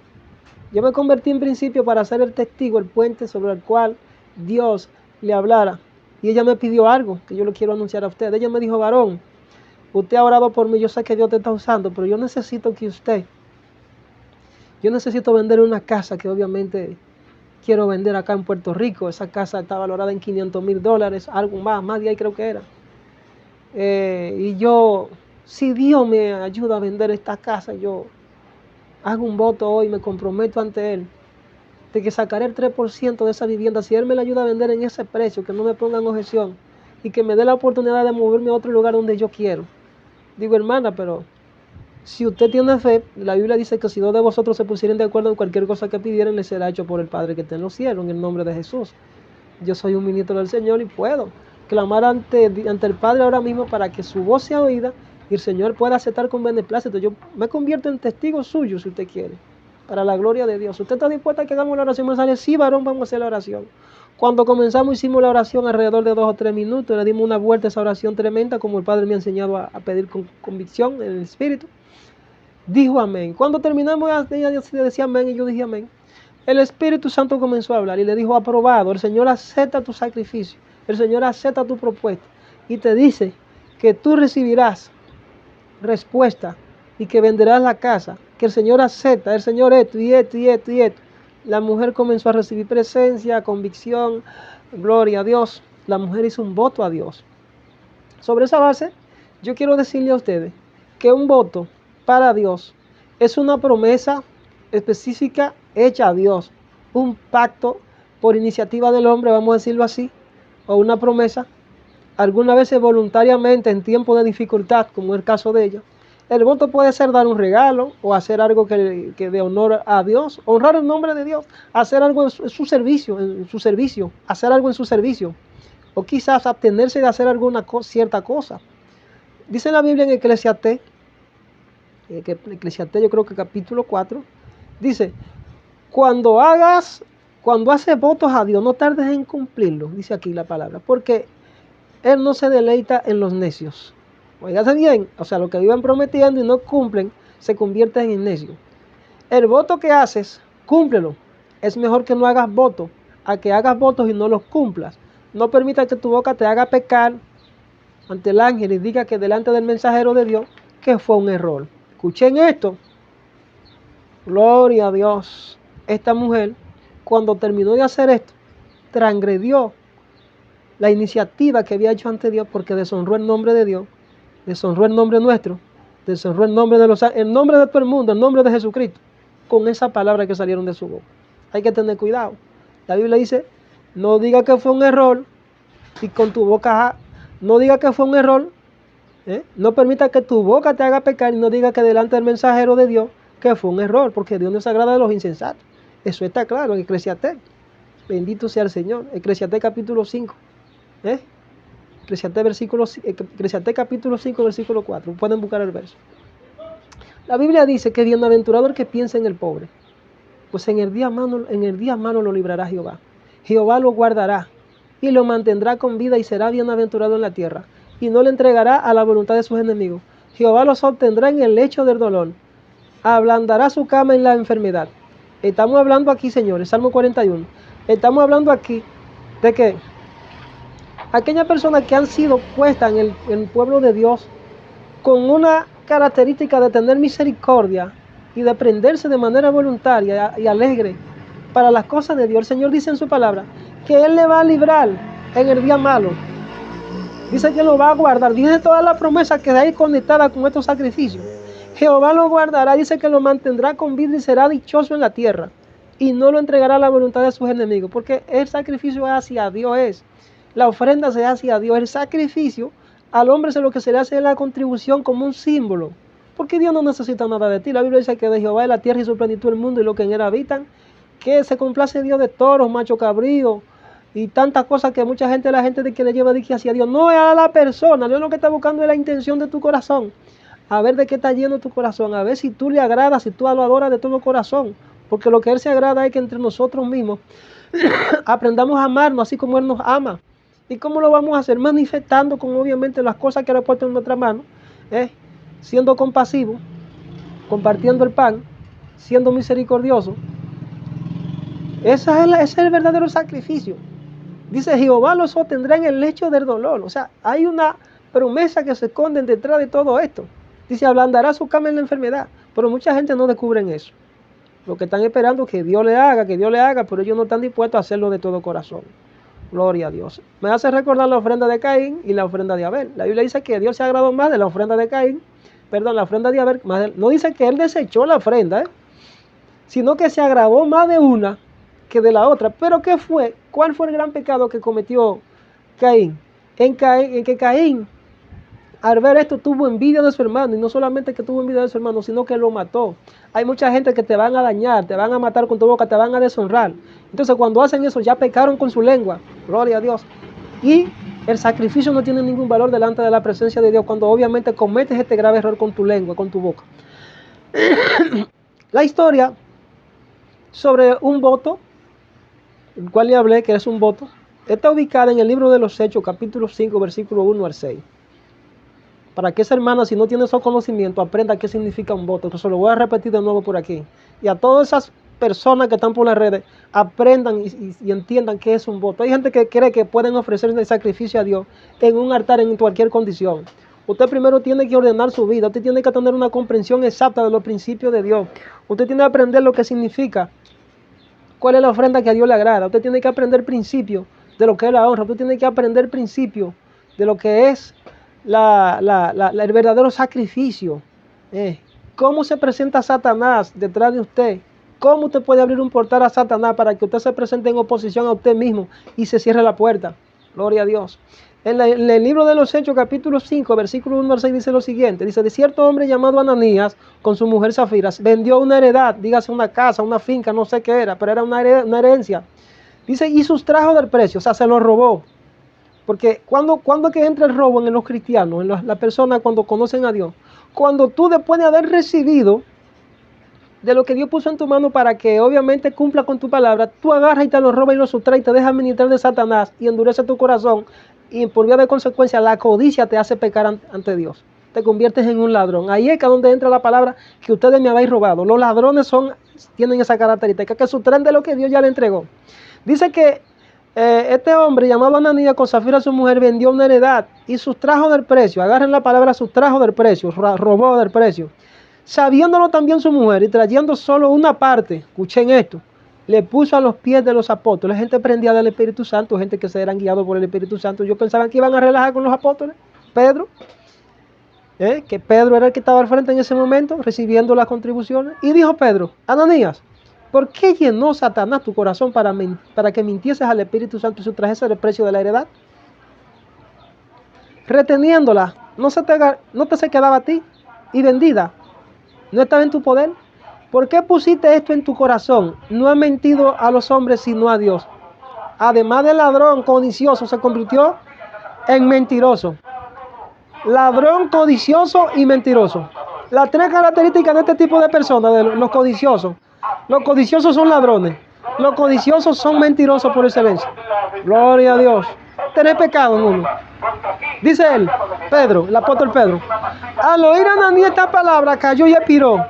A: Yo me convertí en principio para ser el testigo, el puente sobre el cual Dios le hablara, y ella me pidió algo que yo le quiero anunciar a usted. Ella me dijo: varón, usted ha orado por mí, yo sé que Dios te está usando, pero yo necesito vender una casa que obviamente quiero vender acá en Puerto Rico. Esa casa está valorada en $500,000, algo más de ahí creo que era. Y yo, si Dios me ayuda a vender esta casa, yo hago un voto hoy, me comprometo ante Él, de que sacaré el 3% de esa vivienda. Si Él me la ayuda a vender en ese precio, que no me pongan objeción, y que me dé la oportunidad de moverme a otro lugar donde yo quiero. Digo: hermana, pero si usted tiene fe, la Biblia dice que si dos de vosotros se pusieren de acuerdo en cualquier cosa que pidieran, les será hecho por el Padre que está en los cielos, en el nombre de Jesús. Yo soy un ministro del Señor y puedo clamar ante el Padre ahora mismo para que su voz sea oída y el Señor pueda aceptar con beneplácito. Yo me convierto en testigo suyo, si usted quiere, para la gloria de Dios. ¿Usted está dispuesta a que hagamos la oración? Me sale: sí, varón, vamos a hacer la oración. Cuando comenzamos hicimos la oración alrededor de 2 o 3 minutos, le dimos una vuelta a esa oración tremenda, como el Padre me ha enseñado a pedir con convicción en el Espíritu. Dijo amén. Cuando terminamos, ella decía amén y yo dije amén. El Espíritu Santo comenzó a hablar y le dijo: aprobado, el Señor acepta tu sacrificio, el Señor acepta tu propuesta y te dice que tú recibirás respuesta y que venderás la casa, que el Señor acepta, el Señor esto y esto y esto y esto. La mujer comenzó a recibir presencia, convicción, gloria a Dios. La mujer hizo un voto a Dios. Sobre esa base, yo quiero decirle a ustedes que un voto para Dios es una promesa específica hecha a Dios, un pacto por iniciativa del hombre, vamos a decirlo así, o una promesa, algunas veces voluntariamente en tiempo de dificultad, como es el caso de ella. El voto puede ser dar un regalo o hacer algo que de honor a Dios, honrar el nombre de Dios, hacer algo en su servicio, hacer algo en su servicio, o quizás abstenerse de hacer alguna cierta cosa. Dice la Biblia en Eclesiastés, yo creo que capítulo 4, dice: cuando haces votos a Dios, no tardes en cumplirlo, dice aquí la palabra, porque Él no se deleita en los necios. Oígase bien, o sea, lo que viven prometiendo y no cumplen, se convierten en necios. El voto que haces, cúmplelo. Es mejor que no hagas votos, a que hagas votos y no los cumplas. No permita que tu boca te haga pecar ante el ángel y diga que delante del mensajero de Dios que fue un error. Escuchen esto. Gloria a Dios. Esta mujer, cuando terminó de hacer esto, transgredió la iniciativa que había hecho ante Dios, porque deshonró el nombre de Dios, deshonró el nombre nuestro, deshonró el nombre el nombre de todo el mundo, el nombre de Jesucristo, con esa palabra que salieron de su boca. Hay que tener cuidado. La Biblia dice: no diga que fue un error y con tu boca, no diga que fue un error, no permita que tu boca te haga pecar y no diga que delante del mensajero de Dios que fue un error, porque Dios no se agrada de los insensatos. Eso está claro en Eclesiastés. Bendito sea el Señor. Eclesiastés capítulo 5. Eclesiastés capítulo 5, versículo 4. Pueden buscar el verso. La Biblia dice que bienaventurado el que piensa en el pobre, pues en el día malo lo librará Jehová. Jehová lo guardará y lo mantendrá con vida y será bienaventurado en la tierra. y no le entregará a la voluntad de sus enemigos. Jehová los sostendrá en el lecho del dolor, ablandará su cama en la enfermedad. Estamos hablando aquí, señores, Salmo 41. Estamos hablando aquí de que aquellas personas que han sido puestas en el pueblo de Dios con una característica de tener misericordia y de prenderse de manera voluntaria y alegre para las cosas de Dios. El Señor dice en su palabra que Él le va a librar en el día malo. Dice que lo va a guardar. Dice toda la promesa que hay conectada con estos sacrificios. Jehová lo guardará, dice que lo mantendrá con vida y será dichoso en la tierra. Y no lo entregará a la voluntad de sus enemigos. Porque el sacrificio hacia Dios. La ofrenda se hace a Dios. El sacrificio al hombre lo que se le hace es la contribución como un símbolo. Porque Dios no necesita nada de ti. La Biblia dice que de Jehová es la tierra y su plenitud el mundo y lo que en él habitan. Que se complace Dios de toros, macho cabrío y tantas cosas que mucha gente, la gente de que le lleva de aquí hacia Dios. No es a la persona. Dios lo que está buscando es la intención de tu corazón. A ver de qué está lleno tu corazón. A ver si tú le agradas, si tú lo adoras de todo corazón. Porque lo que Él se agrada es que entre nosotros mismos aprendamos a amarnos así como Él nos ama. ¿Y cómo lo vamos a hacer? Manifestando con obviamente las cosas que Él ha puesto en nuestra mano. Siendo compasivo, compartiendo el pan, siendo misericordioso. Ese es el verdadero sacrificio. Dice, Jehová los sostendrá en el lecho del dolor. O sea, hay una promesa que se esconde detrás de todo esto. Dice, ablandará su cama en la enfermedad. Pero mucha gente no descubre eso. Lo que están esperando es que Dios le haga, pero ellos no están dispuestos a hacerlo de todo corazón. Gloria a Dios. Me hace recordar la ofrenda de Caín y la ofrenda de Abel. La Biblia dice que Dios se agradó más de la ofrenda de Caín, la ofrenda de Abel. No dice que Él desechó la ofrenda, sino que se agradó más de una que de la otra. Pero ¿qué fue? ¿Cuál fue el gran pecado que cometió Caín? En que Caín, al ver esto, tuvo envidia de su hermano. Y no solamente que tuvo envidia de su hermano, sino que lo mató. Hay mucha gente que te van a dañar, te van a matar con tu boca, te van a deshonrar. Entonces cuando hacen eso ya pecaron con su lengua. Gloria a Dios. Y el sacrificio no tiene ningún valor delante de la presencia de Dios cuando obviamente cometes este grave error con tu lengua, con tu boca. La historia sobre un voto, el cual le hablé que es un voto, está ubicada en el libro de los Hechos, capítulo 5, versículo 1 al 6. Para que esa hermana, si no tiene esos conocimientos, aprenda qué significa un voto. Entonces lo voy a repetir de nuevo por aquí. Y a todas esas personas que están por las redes, aprendan y entiendan qué es un voto. Hay gente que cree que pueden ofrecer el sacrificio a Dios en un altar en cualquier condición. Usted primero tiene que ordenar su vida. Usted tiene que tener una comprensión exacta de los principios de Dios. Usted tiene que aprender lo que significa, cuál es la ofrenda que a Dios le agrada. Usted tiene que aprender principios de lo que es la honra. Usted tiene que aprender principios de lo que es el verdadero sacrificio. ¿Cómo se presenta Satanás detrás de usted? ¿Cómo usted puede abrir un portal a Satanás para que usted se presente en oposición a usted mismo y se cierre la puerta? Gloria a Dios. En el libro de los Hechos, capítulo 5, versículo 1 al 6, dice lo siguiente. Dice, de cierto hombre llamado Ananías, con su mujer Zafira, vendió una heredad, dígase una casa, una finca, no sé qué era, pero era una herencia. Dice, y sustrajo del precio, o sea, se lo robó. Porque cuando que entra el robo en los cristianos, en las personas cuando conocen a Dios, cuando tú después de haber recibido de lo que Dios puso en tu mano para que obviamente cumpla con tu palabra, tú agarras y te lo robas y lo sustraes y te dejas ministrar de Satanás y endurece tu corazón y por vía de consecuencia la codicia te hace pecar ante Dios. Te conviertes en un ladrón. Ahí es donde entra la palabra que ustedes me habéis robado. Los ladrones tienen esa característica, que sustraen de lo que Dios ya le entregó. Dice que este hombre llamado Ananías con Zafira su mujer vendió una heredad y sustrajo del precio. Agarren la palabra sustrajo del precio, robó del precio. Sabiéndolo también su mujer y trayendo solo una parte, escuchen esto, le puso a los pies de los apóstoles. Gente prendida del Espíritu Santo, gente que se eran guiados por el Espíritu Santo. Yo pensaba que iban a relajar con los apóstoles. Pedro, que Pedro era el que estaba al frente en ese momento, recibiendo las contribuciones. Y dijo Pedro, Ananías, ¿por qué llenó Satanás tu corazón para que mintieses al Espíritu Santo y sustrajeses el precio de la heredad? Reteniéndola, no te se quedaba a ti y vendida. ¿No estaba en tu poder? ¿Por qué pusiste esto en tu corazón? No has mentido a los hombres sino a Dios. Además de ladrón codicioso, se convirtió en mentiroso. Ladrón, codicioso y mentiroso. Las tres características de este tipo de personas, de los codiciosos. Los codiciosos son ladrones. Los codiciosos son mentirosos por excelencia. Gloria a Dios. Tener pecado en uno. Dice él, Pedro, el apóstol Pedro, al oír a Ananías esta palabra, cayó y expiró.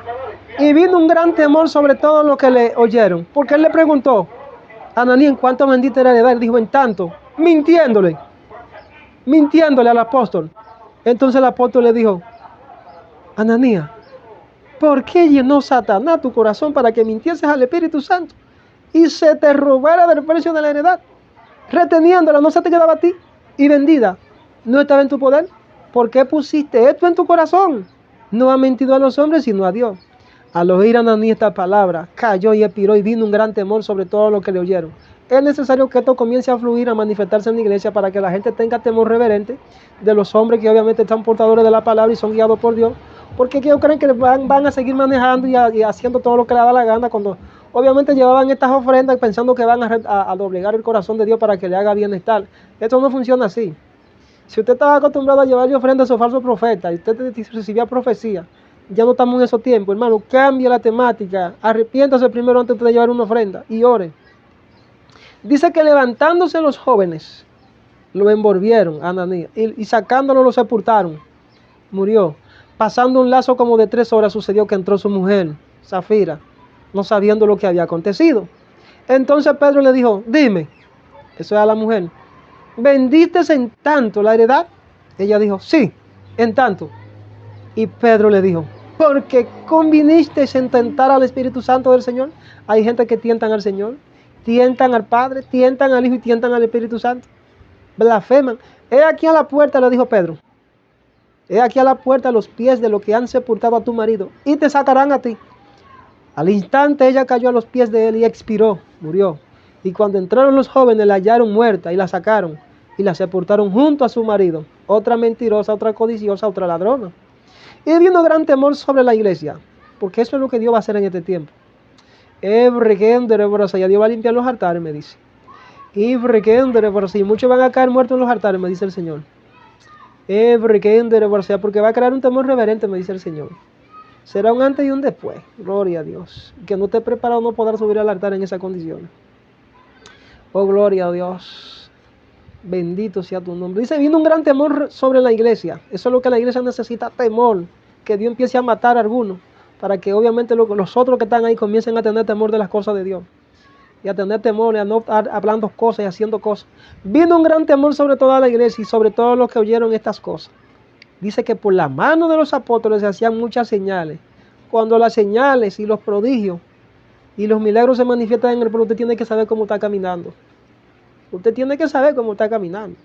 A: Y vino un gran temor sobre todos los que le oyeron. Porque él le preguntó, Ananías, ¿en cuánto vendiste la heredad? Él dijo, en tanto, mintiéndole al apóstol. Entonces el apóstol le dijo, Ananías, ¿por qué llenó Satanás tu corazón para que mintieses al Espíritu Santo y se te robara del precio de la heredad? Reteniéndola, no se te quedaba a ti, y vendida, no estaba en tu poder. ¿Por qué pusiste esto en tu corazón? No ha mentido a los hombres, sino a Dios. Al oír a Ananías esta palabra, cayó y expiró, y vino un gran temor sobre todos los que le oyeron. Es necesario que esto comience a fluir, a manifestarse en la iglesia, para que la gente tenga temor reverente de los hombres que obviamente están portadores de la palabra y son guiados por Dios, porque ellos creen que van a seguir manejando y haciendo todo lo que les da la gana, cuando obviamente llevaban estas ofrendas pensando que van a doblegar el corazón de Dios para que le haga bienestar. Esto no funciona así. Si usted estaba acostumbrado a llevarle ofrendas a esos falsos profetas y usted recibía profecía, ya no estamos en esos tiempos, hermano. Cambie la temática, arrepiéntase primero antes de llevar una ofrenda y ore. Dice que levantándose los jóvenes, lo envolvieron a Ananías y sacándolo lo sepultaron. Murió. Pasando un lazo como de 3 horas, sucedió que entró su mujer, Safira, no sabiendo lo que había acontecido. Entonces Pedro le dijo, dime, eso es a la mujer, ¿vendiste en tanto la heredad? Ella dijo, sí, en tanto. Y Pedro le dijo, ¿por qué conviniste en tentar al Espíritu Santo del Señor? Hay gente que tientan al Señor, tientan al Padre, tientan al Hijo y tientan al Espíritu Santo. Blasfeman. He aquí a la puerta, le dijo Pedro. He aquí a la puerta los pies de los que han sepultado a tu marido y te sacarán a ti. Al instante ella cayó a los pies de él y expiró, murió. Y cuando entraron los jóvenes la hallaron muerta y la sacaron y la sepultaron junto a su marido. Otra mentirosa, otra codiciosa, otra ladrona. Y vino gran temor sobre la iglesia, porque eso es lo que Dios va a hacer en este tiempo. Ya Dios va a limpiar los altares, me dice. Y muchos van a caer muertos en los altares, me dice el Señor. Porque va a crear un temor reverente, me dice el Señor. Será un antes y un después. Gloria a Dios. Que no esté preparado no podrá subir al altar en esa condición. Oh, gloria a Dios. Bendito sea tu nombre. Dice, vino un gran temor sobre la iglesia. Eso es lo que la iglesia necesita, temor. Que Dios empiece a matar a algunos, para que obviamente los otros que están ahí comiencen a tener temor de las cosas de Dios. Y a tener temor, y a no estar hablando cosas y haciendo cosas. Vino un gran temor sobre toda la iglesia y sobre todos los que oyeron estas cosas. Dice que por la mano de los apóstoles se hacían muchas señales. Cuando las señales y los prodigios y los milagros se manifiestan en el pueblo, usted tiene que saber cómo está caminando. Usted tiene que saber cómo está caminando.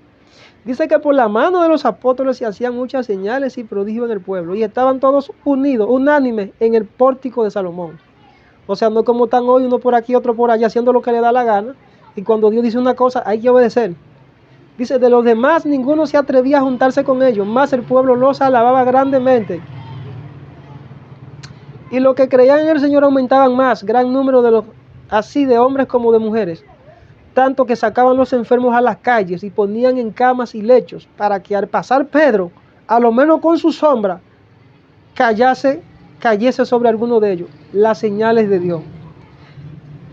A: Dice que por la mano de los apóstoles se hacían muchas señales y prodigios en el pueblo. Y estaban todos unidos, unánimes, en el pórtico de Salomón. O sea, no como están hoy, uno por aquí, otro por allá, haciendo lo que le da la gana. Y cuando Dios dice una cosa, hay que obedecer. Dice, de los demás, ninguno se atrevía a juntarse con ellos, más el pueblo los alababa grandemente. Y los que creían en el Señor aumentaban más, gran número de los, así de hombres como de mujeres. Tanto que sacaban los enfermos a las calles y ponían en camas y lechos, para que al pasar Pedro, a lo menos con su sombra, cayese sobre alguno de ellos las señales de Dios.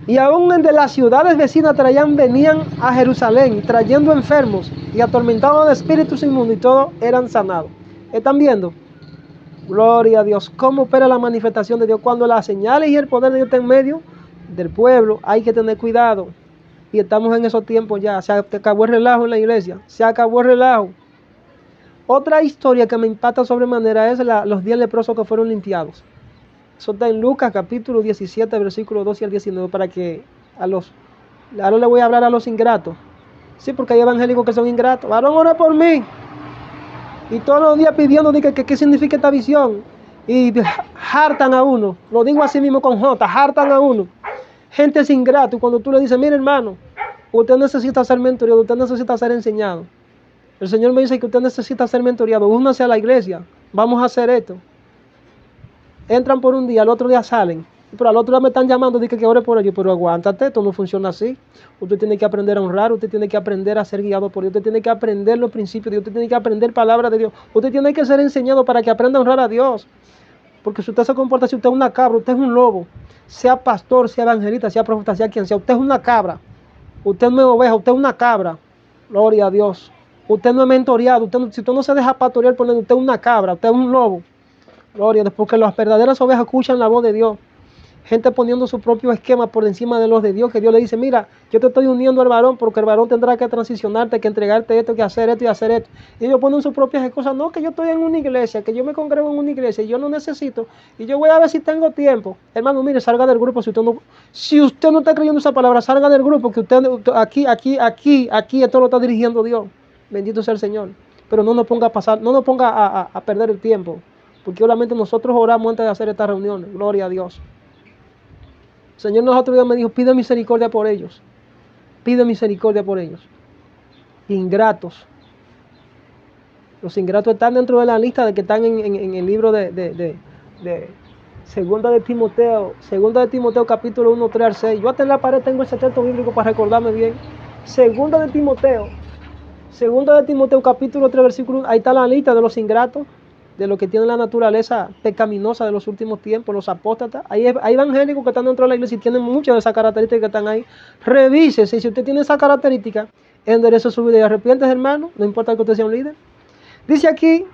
A: Y aún de las ciudades vecinas venían a Jerusalén trayendo enfermos y atormentados de espíritus inmundos, y todos eran sanados. ¿Están viendo? Gloria a Dios. ¿Cómo opera la manifestación de Dios? Cuando las señales y el poder de Dios están en medio del pueblo, hay que tener cuidado. Y estamos en esos tiempos ya. Se acabó el relajo en la iglesia. Se acabó el relajo. Otra historia que me impacta sobremanera es los 10 leprosos que fueron limpiados. Eso está en Lucas capítulo 17, versículos 12 al 19, para que ahora le voy a hablar a los ingratos. Sí, porque hay evangélicos que son ingratos. Varón, ora por mí. Y todos los días pidiendo qué significa esta visión. Y hartan a uno. Lo digo así mismo con J, hartan a uno. Gente es ingrato. Y cuando tú le dices, mire hermano, usted necesita ser mentoreado, usted necesita ser enseñado. El Señor me dice que usted necesita ser mentoreado. Únase a la iglesia. Vamos a hacer esto. Entran por un día, al otro día salen. Pero al otro día me están llamando, dije que ore por ellos. Pero aguántate, esto no funciona así. Usted tiene que aprender a honrar, usted tiene que aprender a ser guiado por Dios, usted tiene que aprender los principios de Dios, usted tiene que aprender palabras de Dios. Usted tiene que ser enseñado para que aprenda a honrar a Dios. Porque si usted se comporta, si usted es una cabra, usted es un lobo, sea pastor, sea evangelista, sea profeta, sea quien sea, usted es una cabra. Usted no es oveja, usted es una cabra. Gloria a Dios. Usted no es mentoreado. Si usted no se deja pastorear por usted es una cabra, usted es un lobo. Gloria a Dios, porque las verdaderas ovejas escuchan la voz de Dios. Gente poniendo su propio esquema por encima de los de Dios, que Dios le dice, mira, yo te estoy uniendo al varón porque el varón tendrá que transicionarte, que entregarte esto, que hacer esto y hacer esto. Y ellos ponen sus propias cosas, no, que yo estoy en una iglesia, que yo me congrego en una iglesia y yo no necesito, y yo voy a ver si tengo tiempo. Hermano, mire, salga del grupo, si usted no está creyendo esa palabra, salga del grupo, que usted aquí, esto lo está dirigiendo Dios. Bendito sea el Señor. Pero no nos ponga a pasar, no nos ponga a perder el tiempo, porque obviamente nosotros oramos antes de hacer esta reunión. Gloria a Dios. El Señor otro día me dijo, pide misericordia por ellos. Pide misericordia por ellos. Ingratos. Los ingratos están dentro de la lista de que están en el libro de Segunda de Timoteo capítulo 1, 3 al 6. Yo hasta en la pared tengo ese texto bíblico para recordarme bien. Segunda de Timoteo capítulo 3 versículo 1. Ahí está la lista de los ingratos, de los que tienen la naturaleza pecaminosa de los últimos tiempos, los apóstatas. Hay evangélicos que están dentro de la iglesia y tienen muchas de esas características que están ahí. Revísese, si usted tiene esa característica, enderece su vida y arrepiéntese, hermano, no importa que usted sea un líder. Dice aquí,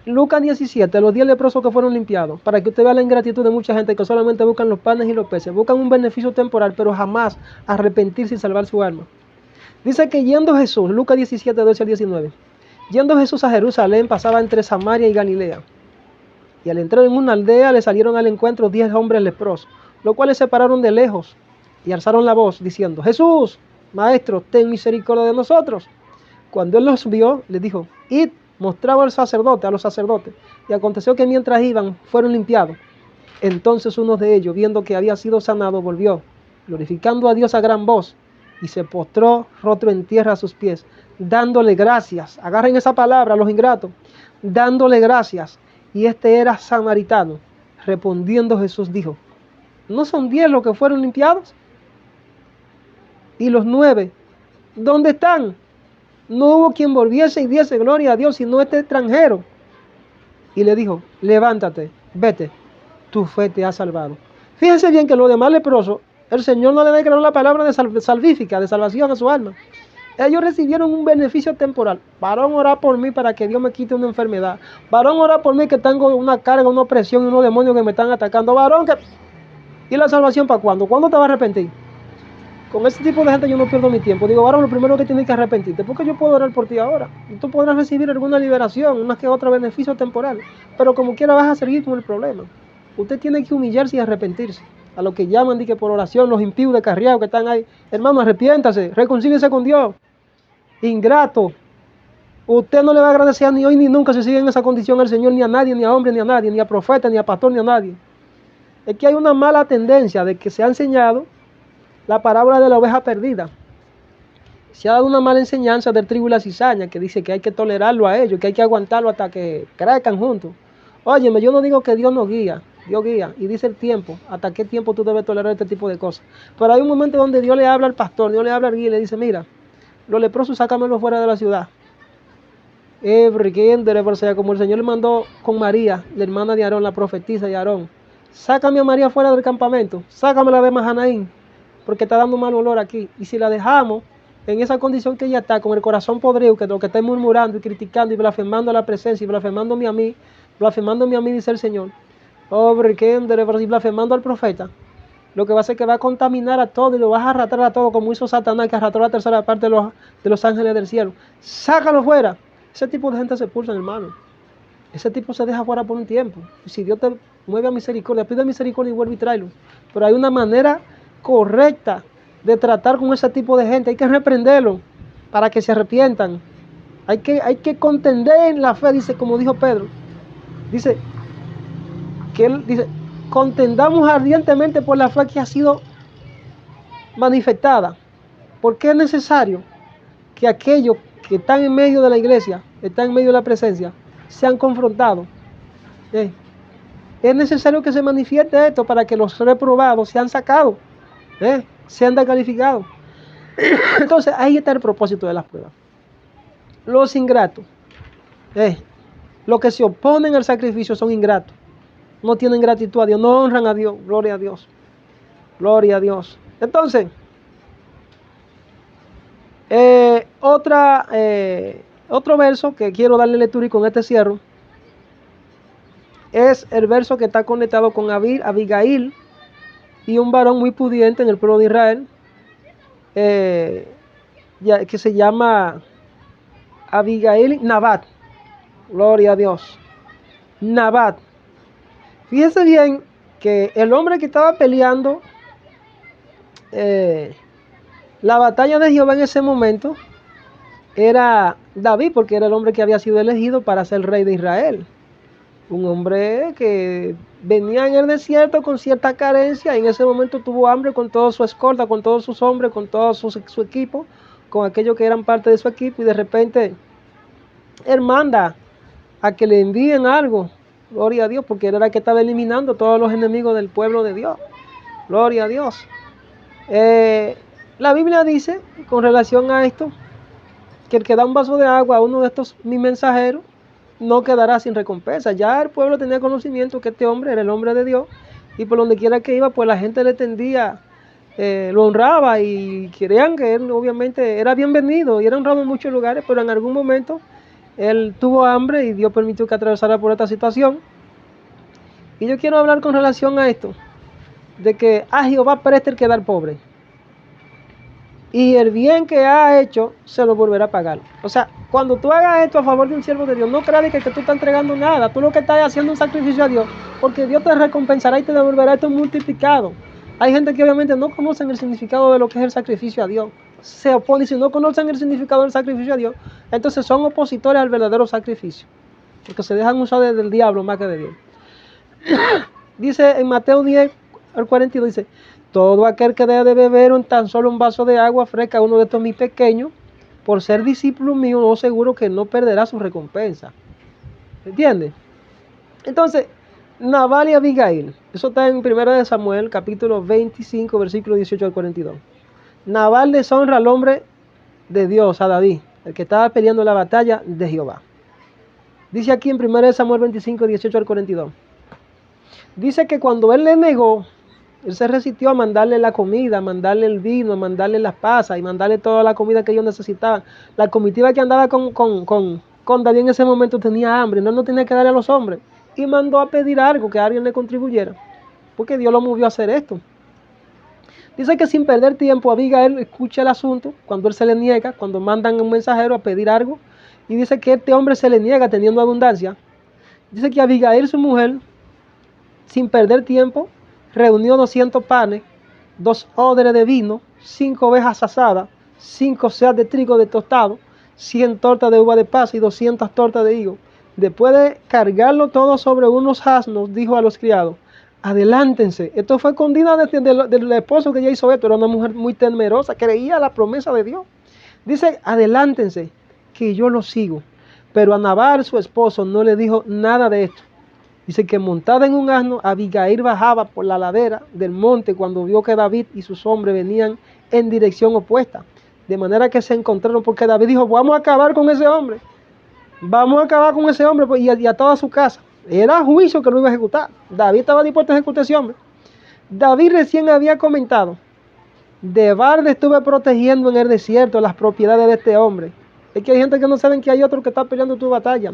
A: Lucas 17, los 10 leprosos que fueron limpiados, para que usted vea la ingratitud de mucha gente que solamente buscan los panes y los peces, buscan un beneficio temporal, pero jamás arrepentirse y salvar su alma. Dice que yendo Jesús, Lucas 17, 12 al 19, yendo Jesús a Jerusalén, pasaba entre Samaria y Galilea. Y al entrar en una aldea, le salieron al encuentro 10 hombres leprosos, los cuales se pararon de lejos y alzaron la voz, diciendo, Jesús, Maestro, ten misericordia de nosotros. Cuando él los vio, les dijo, id, mostraba a los sacerdotes. Y aconteció que mientras iban, fueron limpiados. Entonces uno de ellos, viendo que había sido sanado, volvió, glorificando a Dios a gran voz, y se postró rostro en tierra a sus pies, dándole gracias. Agarren esa palabra, los ingratos. Dándole gracias. Y este era samaritano. Respondiendo Jesús dijo, ¿no son 10 los que fueron limpiados? Y los 9, ¿dónde están? No hubo quien volviese y diese gloria a Dios, sino este extranjero. Y le dijo, levántate, vete, tu fe te ha salvado. Fíjense bien que los demás leprosos, el Señor no le declaró la palabra de salvífica, de salvación a su alma. Ellos recibieron un beneficio temporal. Varón, ora por mí para que Dios me quite una enfermedad. Varón, ora por mí que tengo una carga, una opresión y unos demonios que me están atacando. Varón, que... ¿Y la salvación para cuándo? ¿Cuándo te vas a arrepentir? Con ese tipo de gente yo no pierdo mi tiempo. Digo, varón, lo primero que tienes que arrepentirte, porque yo puedo orar por ti ahora. Y tú podrás recibir alguna liberación, una que otro beneficio temporal. Pero como quiera vas a seguir con el problema. Usted tiene que humillarse y arrepentirse. A los que llaman que por oración, los impíos de carriado que están ahí. Hermano, arrepiéntase, reconcíliese con Dios. Ingrato. Usted no le va a agradecer ni hoy ni nunca si sigue en esa condición al Señor, ni a nadie, ni a hombre, ni a nadie, ni a profeta, ni a pastor, ni a nadie. Es que hay una mala tendencia de que se ha enseñado la parábola de la oveja perdida. Se ha dado una mala enseñanza del trigo y la cizaña, que dice que hay que tolerarlo a ellos, que hay que aguantarlo hasta que crezcan juntos. Óyeme, yo no digo que Dios no guía, Dios guía, y dice el tiempo, hasta qué tiempo tú debes tolerar este tipo de cosas. Pero hay un momento donde Dios le habla al pastor, Dios le habla al guía y le dice, mira, los leprosos sácamelos fuera de la ciudad. Como el Señor le mandó con María, la hermana de Aarón, la profetisa de Aarón. Sácame a María fuera del campamento, sácamela de Mahanaín, porque está dando mal olor aquí. Y si la dejamos en esa condición que ella está, con el corazón podrido, que lo que está murmurando y criticando y blasfemando la presencia y blasfemándome a mí, dice el Señor, y blasfemando al profeta, lo que va a hacer es que va a contaminar a todo y lo vas a arrastrar a todo, como hizo Satanás, que arrastró la tercera parte de los ángeles del cielo. Sácalo fuera. Ese tipo de gente se expulsa, hermano. Ese tipo se deja fuera por un tiempo. Y si Dios te mueve a misericordia, pide misericordia y vuelve y tráelo. Pero hay una manera correcta de tratar con ese tipo de gente. Hay que reprenderlo para que se arrepientan. Hay que contender en la fe, dice, como dijo Pedro. Dice, que él dice, contendamos ardientemente por la fe que ha sido manifestada. Porque es necesario que aquellos que están en medio de la iglesia, están en medio de la presencia, sean confrontados. Es necesario que se manifieste esto para que los reprobados sean sacados, sean descalificados. Entonces ahí está el propósito de las pruebas. Los ingratos, los que se oponen al sacrificio son ingratos, no tienen gratitud a Dios, no honran a Dios. Gloria a Dios, gloria a Dios. Entonces Otro verso que quiero darle lectura y con este cierro es el verso que está conectado con Abigail y un varón muy pudiente en el pueblo de Israel, que se llama Abigail Nabat. Gloria a Dios. Nabat. Fíjese bien que el hombre que estaba peleando la batalla de Jehová en ese momento era David, porque era el hombre que había sido elegido para ser rey de Israel. Un hombre que venía en el desierto con cierta carencia y en ese momento tuvo hambre con toda su escolta, con todos sus hombres, con todo su equipo, con aquellos que eran parte de su equipo, y de repente él manda a que le envíen algo. Gloria a Dios, porque él era el que estaba eliminando todos los enemigos del pueblo de Dios. Gloria a Dios. La Biblia dice, con relación a esto, que el que da un vaso de agua a uno de estos mis mensajeros no quedará sin recompensa. Ya el pueblo tenía conocimiento que este hombre era el hombre de Dios, y por donde quiera que iba, pues la gente le tendía, lo honraba, y creían que él obviamente era bienvenido y era honrado en muchos lugares, pero en algún momento él tuvo hambre y Dios permitió que atravesara por esta situación. Y yo quiero hablar con relación a esto, de que a Jehová presta el quedar pobre, y el bien que ha hecho se lo volverá a pagar. O sea, cuando tú hagas esto a favor de un siervo de Dios, no creas que tú estás entregando nada. Tú lo que estás haciendo es un sacrificio a Dios, porque Dios te recompensará y te devolverá esto multiplicado. Hay gente que obviamente no conocen el significado de lo que es el sacrificio a Dios. Se oponen, si no conocen el significado del sacrificio a Dios, entonces son opositores al verdadero sacrificio, porque se dejan usar del diablo más que de Dios. Dice en Mateo 10, al 42, dice: todo aquel que deje de beber tan solo un vaso de agua fresca a uno de estos mis pequeños, por ser discípulo mío, no seguro que no perderá su recompensa. ¿Entiendes? Entonces, Nabal y Abigail, eso está en 1 Samuel, capítulo 25, versículo 18 al 42. Nabal deshonra al hombre de Dios, a David, el que estaba peleando la batalla de Jehová. Dice aquí en 1 Samuel 25, 18 al 42. Dice que cuando él le negó, él se resistió a mandarle la comida, a mandarle el vino, a mandarle las pasas y mandarle toda la comida que ellos necesitaban. La comitiva que andaba con David en ese momento tenía hambre, no tenía que darle a los hombres. Y mandó a pedir algo, que alguien le contribuyera, porque Dios lo movió a hacer esto. Dice que sin perder tiempo, Abigail escucha el asunto, cuando él se le niega, cuando mandan un mensajero a pedir algo, y dice que este hombre se le niega teniendo abundancia. Dice que Abigail, su mujer, sin perder tiempo, reunió 200 panes, 2 odres de vino, 5 ovejas asadas, 5 seas de trigo de tostado, 100 tortas de uva de pasa y 200 tortas de higo. Después de cargarlo todo sobre unos asnos, dijo a los criados: adelántense. Esto fue escondida del esposo que ella hizo esto. Era una mujer muy temerosa, creía la promesa de Dios. Dice: adelántense, que yo lo sigo. Pero a Nabal, su esposo, no le dijo nada de esto. Dice que montada en un asno, Abigail bajaba por la ladera del monte cuando vio que David y sus hombres venían en dirección opuesta. De manera que se encontraron, porque David dijo: vamos a acabar con ese hombre. Vamos a acabar con ese hombre y a toda su casa. Era juicio que lo iba a ejecutar. David estaba dispuesto a ejecutar a ese hombre. David recién había comentado: de balde estuve protegiendo en el desierto las propiedades de este hombre. Es que hay gente que no saben que hay otro que está peleando tu batalla.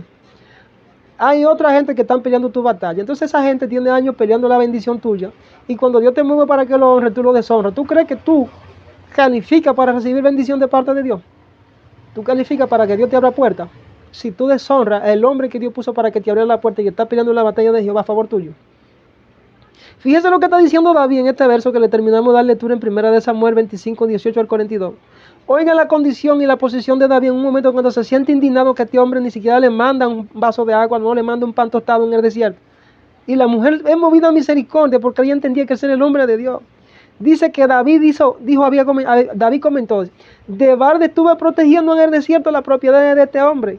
A: Hay otra gente que están peleando tu batalla. Entonces esa gente tiene años peleando la bendición tuya. Y cuando Dios te mueve para que lo honre, tú lo deshonras. ¿Tú crees que tú calificas para recibir bendición de parte de Dios? ¿Tú calificas para que Dios te abra puertas? Si tú deshonras al hombre que Dios puso para que te abriera la puerta y está peleando la batalla de Jehová a favor tuyo. Fíjese lo que está diciendo David en este verso que le terminamos de dar lectura en 1 Samuel 25, 18 al 42. Oiga la condición y la posición de David en un momento cuando se siente indignado que este hombre ni siquiera le manda un vaso de agua, no le manda un pan tostado en el desierto. Y la mujer es movida a misericordia porque ella entendía que ese era el hombre de Dios. Dice que David David comentó: de balde estuve protegiendo en el desierto las propiedades de este hombre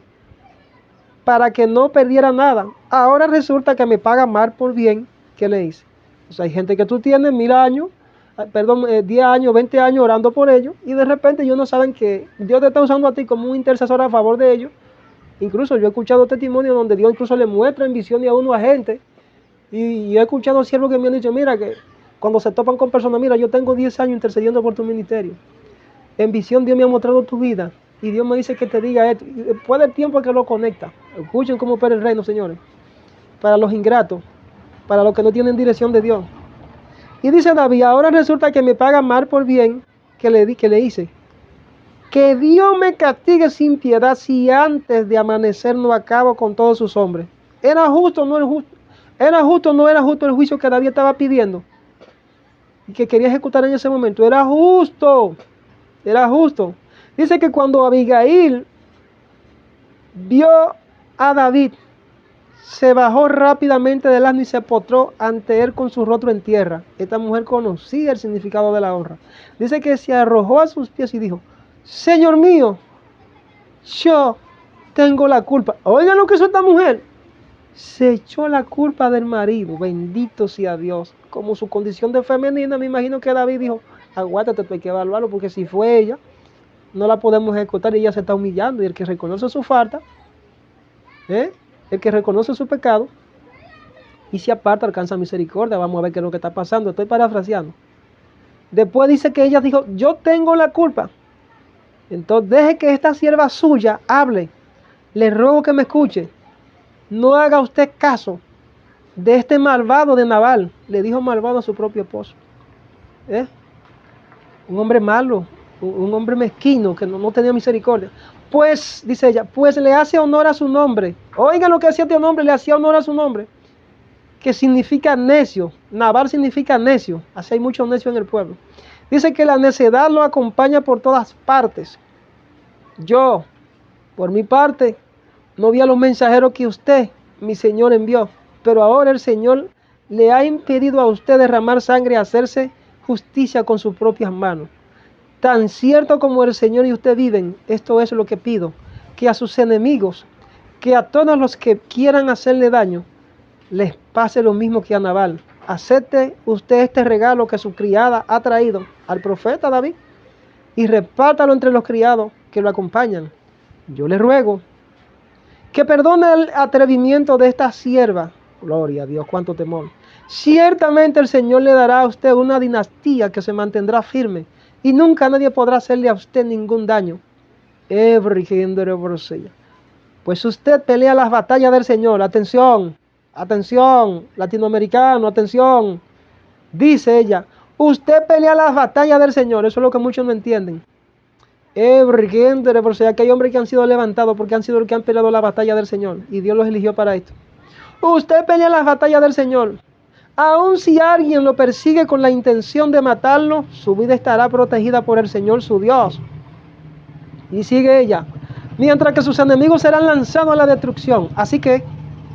A: para que no perdiera nada. Ahora resulta que me paga mal por bien. ¿Qué le hice? O sea, hay gente que tú tienes 10 años, 20 años orando por ellos, y de repente ellos no saben que Dios te está usando a ti como un intercesor a favor de ellos. Incluso yo he escuchado testimonios donde Dios incluso le muestra en visiones a uno a gente, y he escuchado siervos que me han dicho: mira, que cuando se topan con personas, mira, yo tengo 10 años intercediendo por tu ministerio. En visión Dios me ha mostrado tu vida, Y Dios me dice que te diga esto. Y después del tiempo que lo conecta. Escuchen cómo opera el reino, señores. Para los ingratos, para los que no tienen dirección de Dios. Y dice David, ahora resulta que me paga mal por bien que le hice. Que Dios me castigue sin piedad si antes de amanecer no acabo con todos sus hombres. ¿Era justo o no era justo? ¿Era justo o no era justo el juicio que David estaba pidiendo? Y que quería ejecutar en ese momento. Era justo. Era justo. Dice que cuando Abigail vio a David, se bajó rápidamente del asno y se postró ante él con su rostro en tierra. Esta mujer conocía el significado de la honra. Dice que se arrojó a sus pies y dijo, Señor mío, yo tengo la culpa. Oigan lo que hizo esta mujer. Se echó la culpa del marido. Bendito sea Dios. Como su condición de femenina, me imagino que David dijo, aguántate, tú hay que evaluarlo, porque si fue ella, no la podemos ejecutar y ella se está humillando. Y el que reconoce su falta, el que reconoce su pecado y se aparta alcanza misericordia. Vamos a ver qué es lo que está pasando. Estoy parafraseando. Después dice que ella dijo, yo tengo la culpa. Entonces deje que esta sierva suya hable. Le ruego que me escuche. No haga usted caso de este malvado de Nabal. Le dijo malvado a su propio esposo. Un hombre malo, un hombre mezquino que no tenía misericordia. Pues, dice ella, pues le hace honor a su nombre. Oigan lo que hacía este hombre, le hacía honor a su nombre. Que significa necio. Nabal significa necio. Así hay muchos necios en el pueblo. Dice que la necedad lo acompaña por todas partes. Yo, por mi parte, no vi a los mensajeros que usted, mi Señor, envió. Pero ahora el Señor le ha impedido a usted derramar sangre y hacerse justicia con sus propias manos. Tan cierto como el Señor y usted viven, esto es lo que pido, que a sus enemigos, que a todos los que quieran hacerle daño, les pase lo mismo que a Nabal. Acepte usted este regalo que su criada ha traído al profeta David y repártalo entre los criados que lo acompañan. Yo le ruego que perdone el atrevimiento de esta sierva. Gloria a Dios, cuánto temor. Ciertamente el Señor le dará a usted una dinastía que se mantendrá firme y nunca nadie podrá hacerle a usted ningún daño. Pues usted pelea las batallas del Señor. Atención, atención, latinoamericano, atención. Dice ella, usted pelea las batallas del Señor. Eso es lo que muchos no entienden. Que hay hombres que han sido levantados porque han sido los que han peleado la batalla del Señor. Y Dios los eligió para esto. Usted pelea las batallas del Señor. Aun si alguien lo persigue con la intención de matarlo, su vida estará protegida por el Señor su Dios. Y sigue ella. Mientras que sus enemigos serán lanzados a la destrucción. Así que,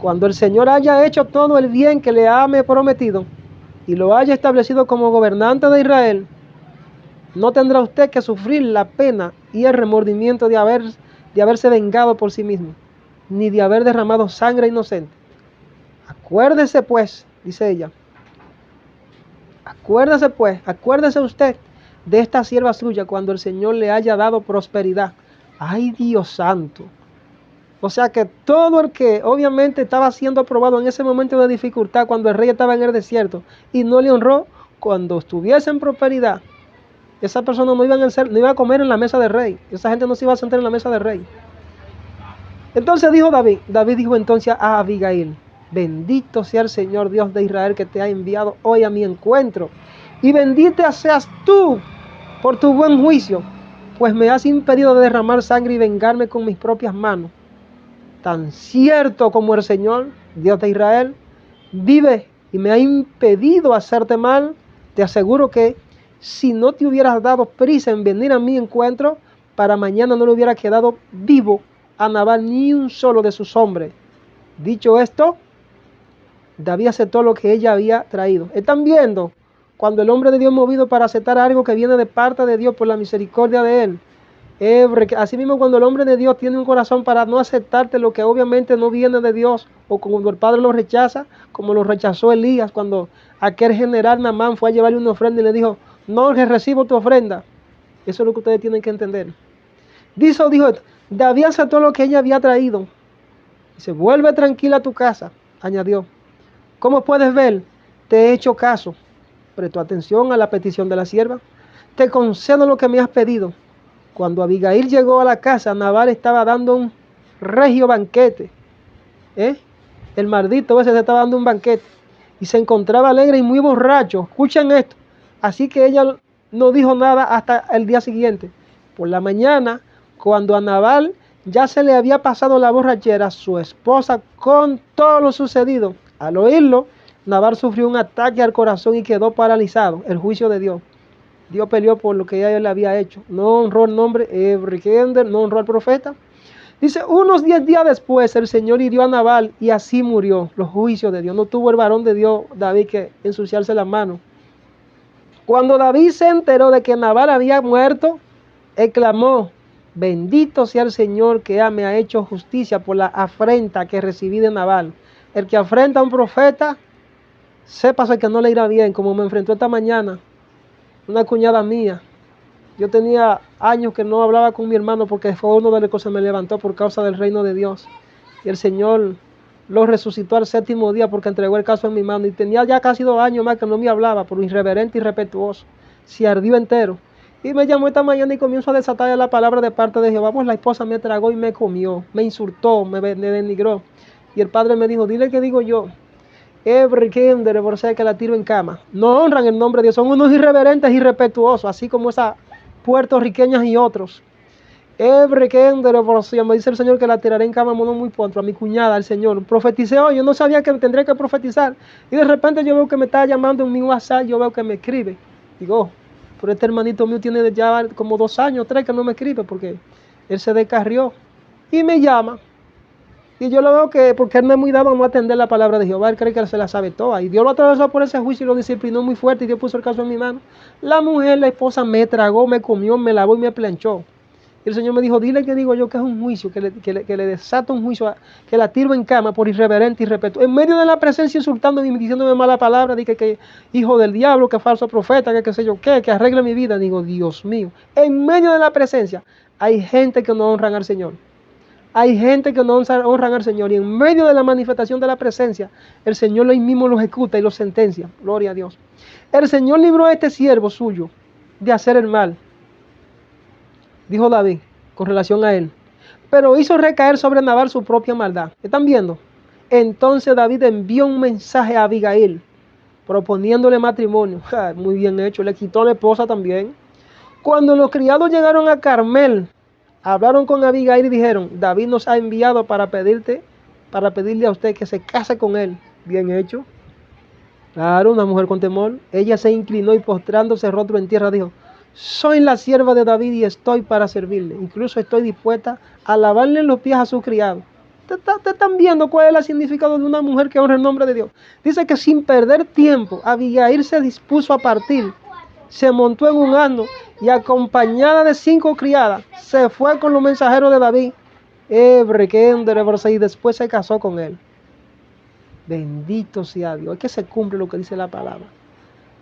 A: cuando el Señor haya hecho todo el bien que le ha prometido y lo haya establecido como gobernante de Israel, no tendrá usted que sufrir la pena y el remordimiento de haberse vengado por sí mismo, ni de haber derramado sangre inocente. Acuérdese pues, dice ella, acuérdese usted de esta sierva suya cuando el Señor le haya dado prosperidad. ¡Ay, Dios santo! O sea que todo el que obviamente estaba siendo aprobado en ese momento de dificultad, cuando el rey estaba en el desierto y no le honró, cuando estuviese en prosperidad, esa persona no iba a comer en la mesa del rey. Esa gente no se iba a sentar en la mesa del rey. Entonces dijo David dijo entonces a Abigail, bendito sea el Señor Dios de Israel que te ha enviado hoy a mi encuentro. Y bendita seas tú por tu buen juicio, pues me has impedido de derramar sangre y vengarme con mis propias manos. Tan cierto como el Señor, Dios de Israel, vive y me ha impedido hacerte mal, te aseguro que si no te hubieras dado prisa en venir a mi encuentro, para mañana no le hubiera quedado vivo a Nabal ni un solo de sus hombres. Dicho esto, David aceptó lo que ella había traído. Están viendo cuando el hombre de Dios es movido para aceptar algo que viene de parte de Dios por la misericordia de él. Así mismo cuando el hombre de Dios tiene un corazón para no aceptarte lo que obviamente no viene de Dios, o cuando el Padre lo rechaza, como lo rechazó Elías cuando aquel general Naamán fue a llevarle una ofrenda y le dijo, no recibo tu ofrenda. Eso es lo que ustedes tienen que entender. Dijo esto, David aceptó lo que ella había traído. Dice, vuelve tranquila a tu casa, añadió. Como puedes ver, te he hecho caso. Prestó atención a la petición de la sierva. Te concedo lo que me has pedido. Cuando Abigail llegó a la casa, Nabal estaba dando un regio banquete. El maldito ese se estaba dando un banquete. Y se encontraba alegre y muy borracho. Escuchen esto. Así que ella no dijo nada hasta el día siguiente. Por la mañana, cuando a Nabal ya se le había pasado la borrachera, su esposa contó lo sucedido. Al oírlo, Nabal sufrió un ataque al corazón y quedó paralizado. El juicio de Dios. Dios peleó por lo que ella le había hecho. No honró el nombre de no honró al profeta. Dice, unos 10 días después el Señor hirió a Nabal y así murió. Los juicios de Dios. No tuvo el varón de Dios, David, que ensuciarse las manos. Cuando David se enteró de que Nabal había muerto, exclamó, bendito sea el Señor que me ha hecho justicia por la afrenta que recibí de Nabal. El que afrenta a un profeta, sépase que no le irá bien, como me enfrentó esta mañana una cuñada mía. Yo tenía años que no hablaba con mi hermano porque fue uno de los que se me levantó por causa del reino de Dios. Y el Señor lo resucitó al 7º día porque entregó el caso en mi mano. Y tenía ya casi 2 años más que no me hablaba por irreverente y respetuoso. Se ardió entero. Y me llamó esta mañana y comienzo a desatar la palabra de parte de Jehová. Pues la esposa me tragó y me comió, me insultó, me denigró. Y el padre me dijo, dile que digo yo. Que la tiro en cama. No honran el nombre de Dios, son unos irreverentes y irrespetuosos, así como esas puertorriqueñas y otros. Me dice el Señor que la tiraré en cama mono muy pronto, a mi cuñada, al Señor. Profeticé hoy, yo no sabía que tendría que profetizar. Y de repente yo veo que me está llamando en mi WhatsApp, yo veo que me escribe. Digo, pero este hermanito mío tiene ya como 2 años, 3 que no me escribe porque él se descarrió. Y me llama. Y yo lo veo que, porque él no es muy dado a no atender la palabra de Jehová, él cree que él se la sabe toda. Y Dios lo atravesó por ese juicio y lo disciplinó muy fuerte y Dios puso el caso en mi mano. La mujer, la esposa, me tragó, me comió, me lavó y me planchó. Y el Señor me dijo, dile que digo yo que es un juicio, que le desata un juicio, que la tiro en cama por irreverente y respetuoso. En medio de la presencia insultándome y diciéndome mala palabra, dije que hijo del diablo, que falso profeta, que qué sé yo qué, que arregle mi vida. Digo, Dios mío, en medio de la presencia hay gente que no honran al Señor. Hay gente que no honran al Señor y en medio de la manifestación de la presencia, el Señor ahí mismo los ejecuta y los sentencia. Gloria a Dios. El Señor libró a este siervo suyo de hacer el mal, dijo David, con relación a él. Pero hizo recaer sobre Nabal su propia maldad. ¿Están viendo? Entonces David envió un mensaje a Abigail, proponiéndole matrimonio. Muy bien hecho, le quitó la esposa también. Cuando los criados llegaron a Carmel, hablaron con Abigail y dijeron, David nos ha enviado para pedirle a usted que se case con él. Bien hecho. Claro, una mujer con temor. Ella se inclinó y postrándose rostro en tierra dijo, soy la sierva de David y estoy para servirle. Incluso estoy dispuesta a lavarle los pies a su criado. ¿Ustedes están viendo cuál es el significado de una mujer que honra el nombre de Dios? Dice que sin perder tiempo, Abigail se dispuso a partir. Se montó en un asno y acompañada de 5 criadas, se fue con los mensajeros de David. Y después se casó con él. Bendito sea Dios. Es que se cumple lo que dice la palabra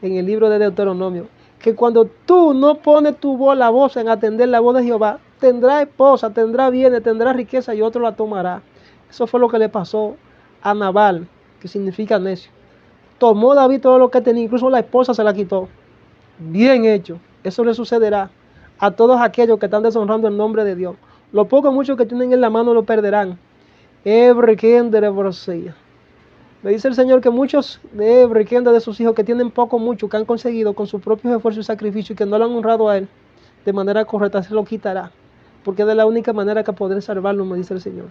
A: en el libro de Deuteronomio. Que cuando tú no pones la voz en atender la voz de Jehová, tendrá esposa, tendrá bienes, tendrá riqueza y otro la tomará. Eso fue lo que le pasó a Nabal, que significa necio. Tomó David todo lo que tenía, incluso la esposa se la quitó. Bien hecho. Eso le sucederá a todos aquellos que están deshonrando el nombre de Dios. Lo poco o mucho que tienen en la mano lo perderán. Me dice el Señor que muchos de sus hijos que tienen poco o mucho, que han conseguido con sus propios esfuerzos y sacrificios y que no lo han honrado a Él de manera correcta, se lo quitará. Porque es de la única manera que podré salvarlo, me dice el Señor.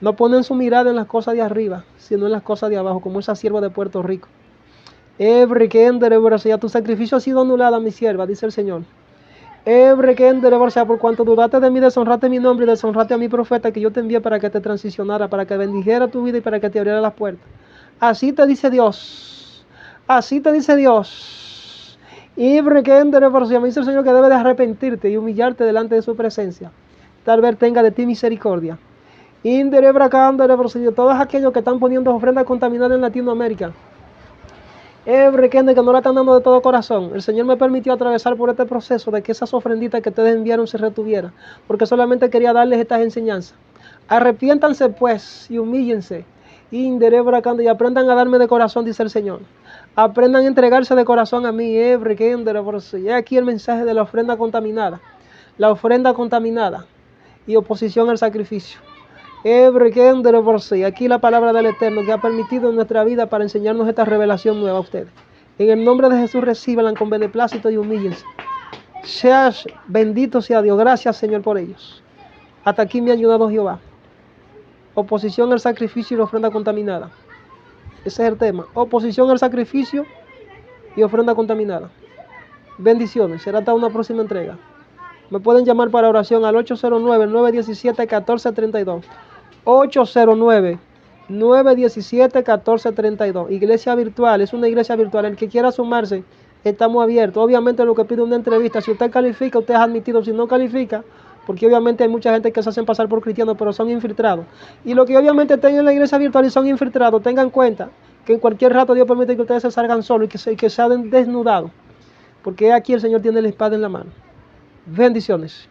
A: No ponen su mirada en las cosas de arriba, sino en las cosas de abajo, como esa sierva de Puerto Rico. Tu sacrificio ha sido anulado, mi sierva, dice el Señor. Por cuanto dudaste de mí, deshonraste mi nombre y deshonraste a mi profeta que yo te envié para que te transicionara, para que bendijera tu vida y para que te abriera las puertas. Así te dice Dios. Así te dice Dios. Me dice el Señor que debes de arrepentirte y humillarte delante de su presencia. Tal vez tenga de ti misericordia. Todos aquellos que están poniendo ofrendas contaminadas en Latinoamérica, que no la están dando de todo corazón. El Señor me permitió atravesar por este proceso de que esas ofrenditas que ustedes enviaron se retuvieran, porque solamente quería darles estas enseñanzas. Arrepiéntanse pues y humíllense y aprendan a darme de corazón, dice el Señor. Aprendan a entregarse de corazón a mí. Y aquí el mensaje de la ofrenda contaminada. la ofrenda contaminada y oposición al sacrificio. Aquí la palabra del Eterno que ha permitido en nuestra vida para enseñarnos esta revelación nueva a ustedes. En el nombre de Jesús recíbanla con beneplácito y humíllense. Seas bendito sea Dios. Gracias, Señor, por ellos. Hasta aquí me ha ayudado Jehová. Oposición al sacrificio y la ofrenda contaminada. Ese es el tema. Oposición al sacrificio y ofrenda contaminada. Bendiciones. Será hasta una próxima entrega. Me pueden llamar para oración al 809-917-1432. 809-917-1432. Iglesia virtual, es una iglesia virtual. El que quiera sumarse, estamos abiertos. Obviamente lo que pide una entrevista, si usted califica, usted es admitido. Si no califica, porque obviamente hay mucha gente que se hacen pasar por cristianos, pero son infiltrados. Y los que obviamente estén en la iglesia virtual y son infiltrados, tengan cuenta que en cualquier rato Dios permite que ustedes se salgan solos y que sean desnudados. Porque aquí el Señor tiene la espada en la mano. Bendiciones.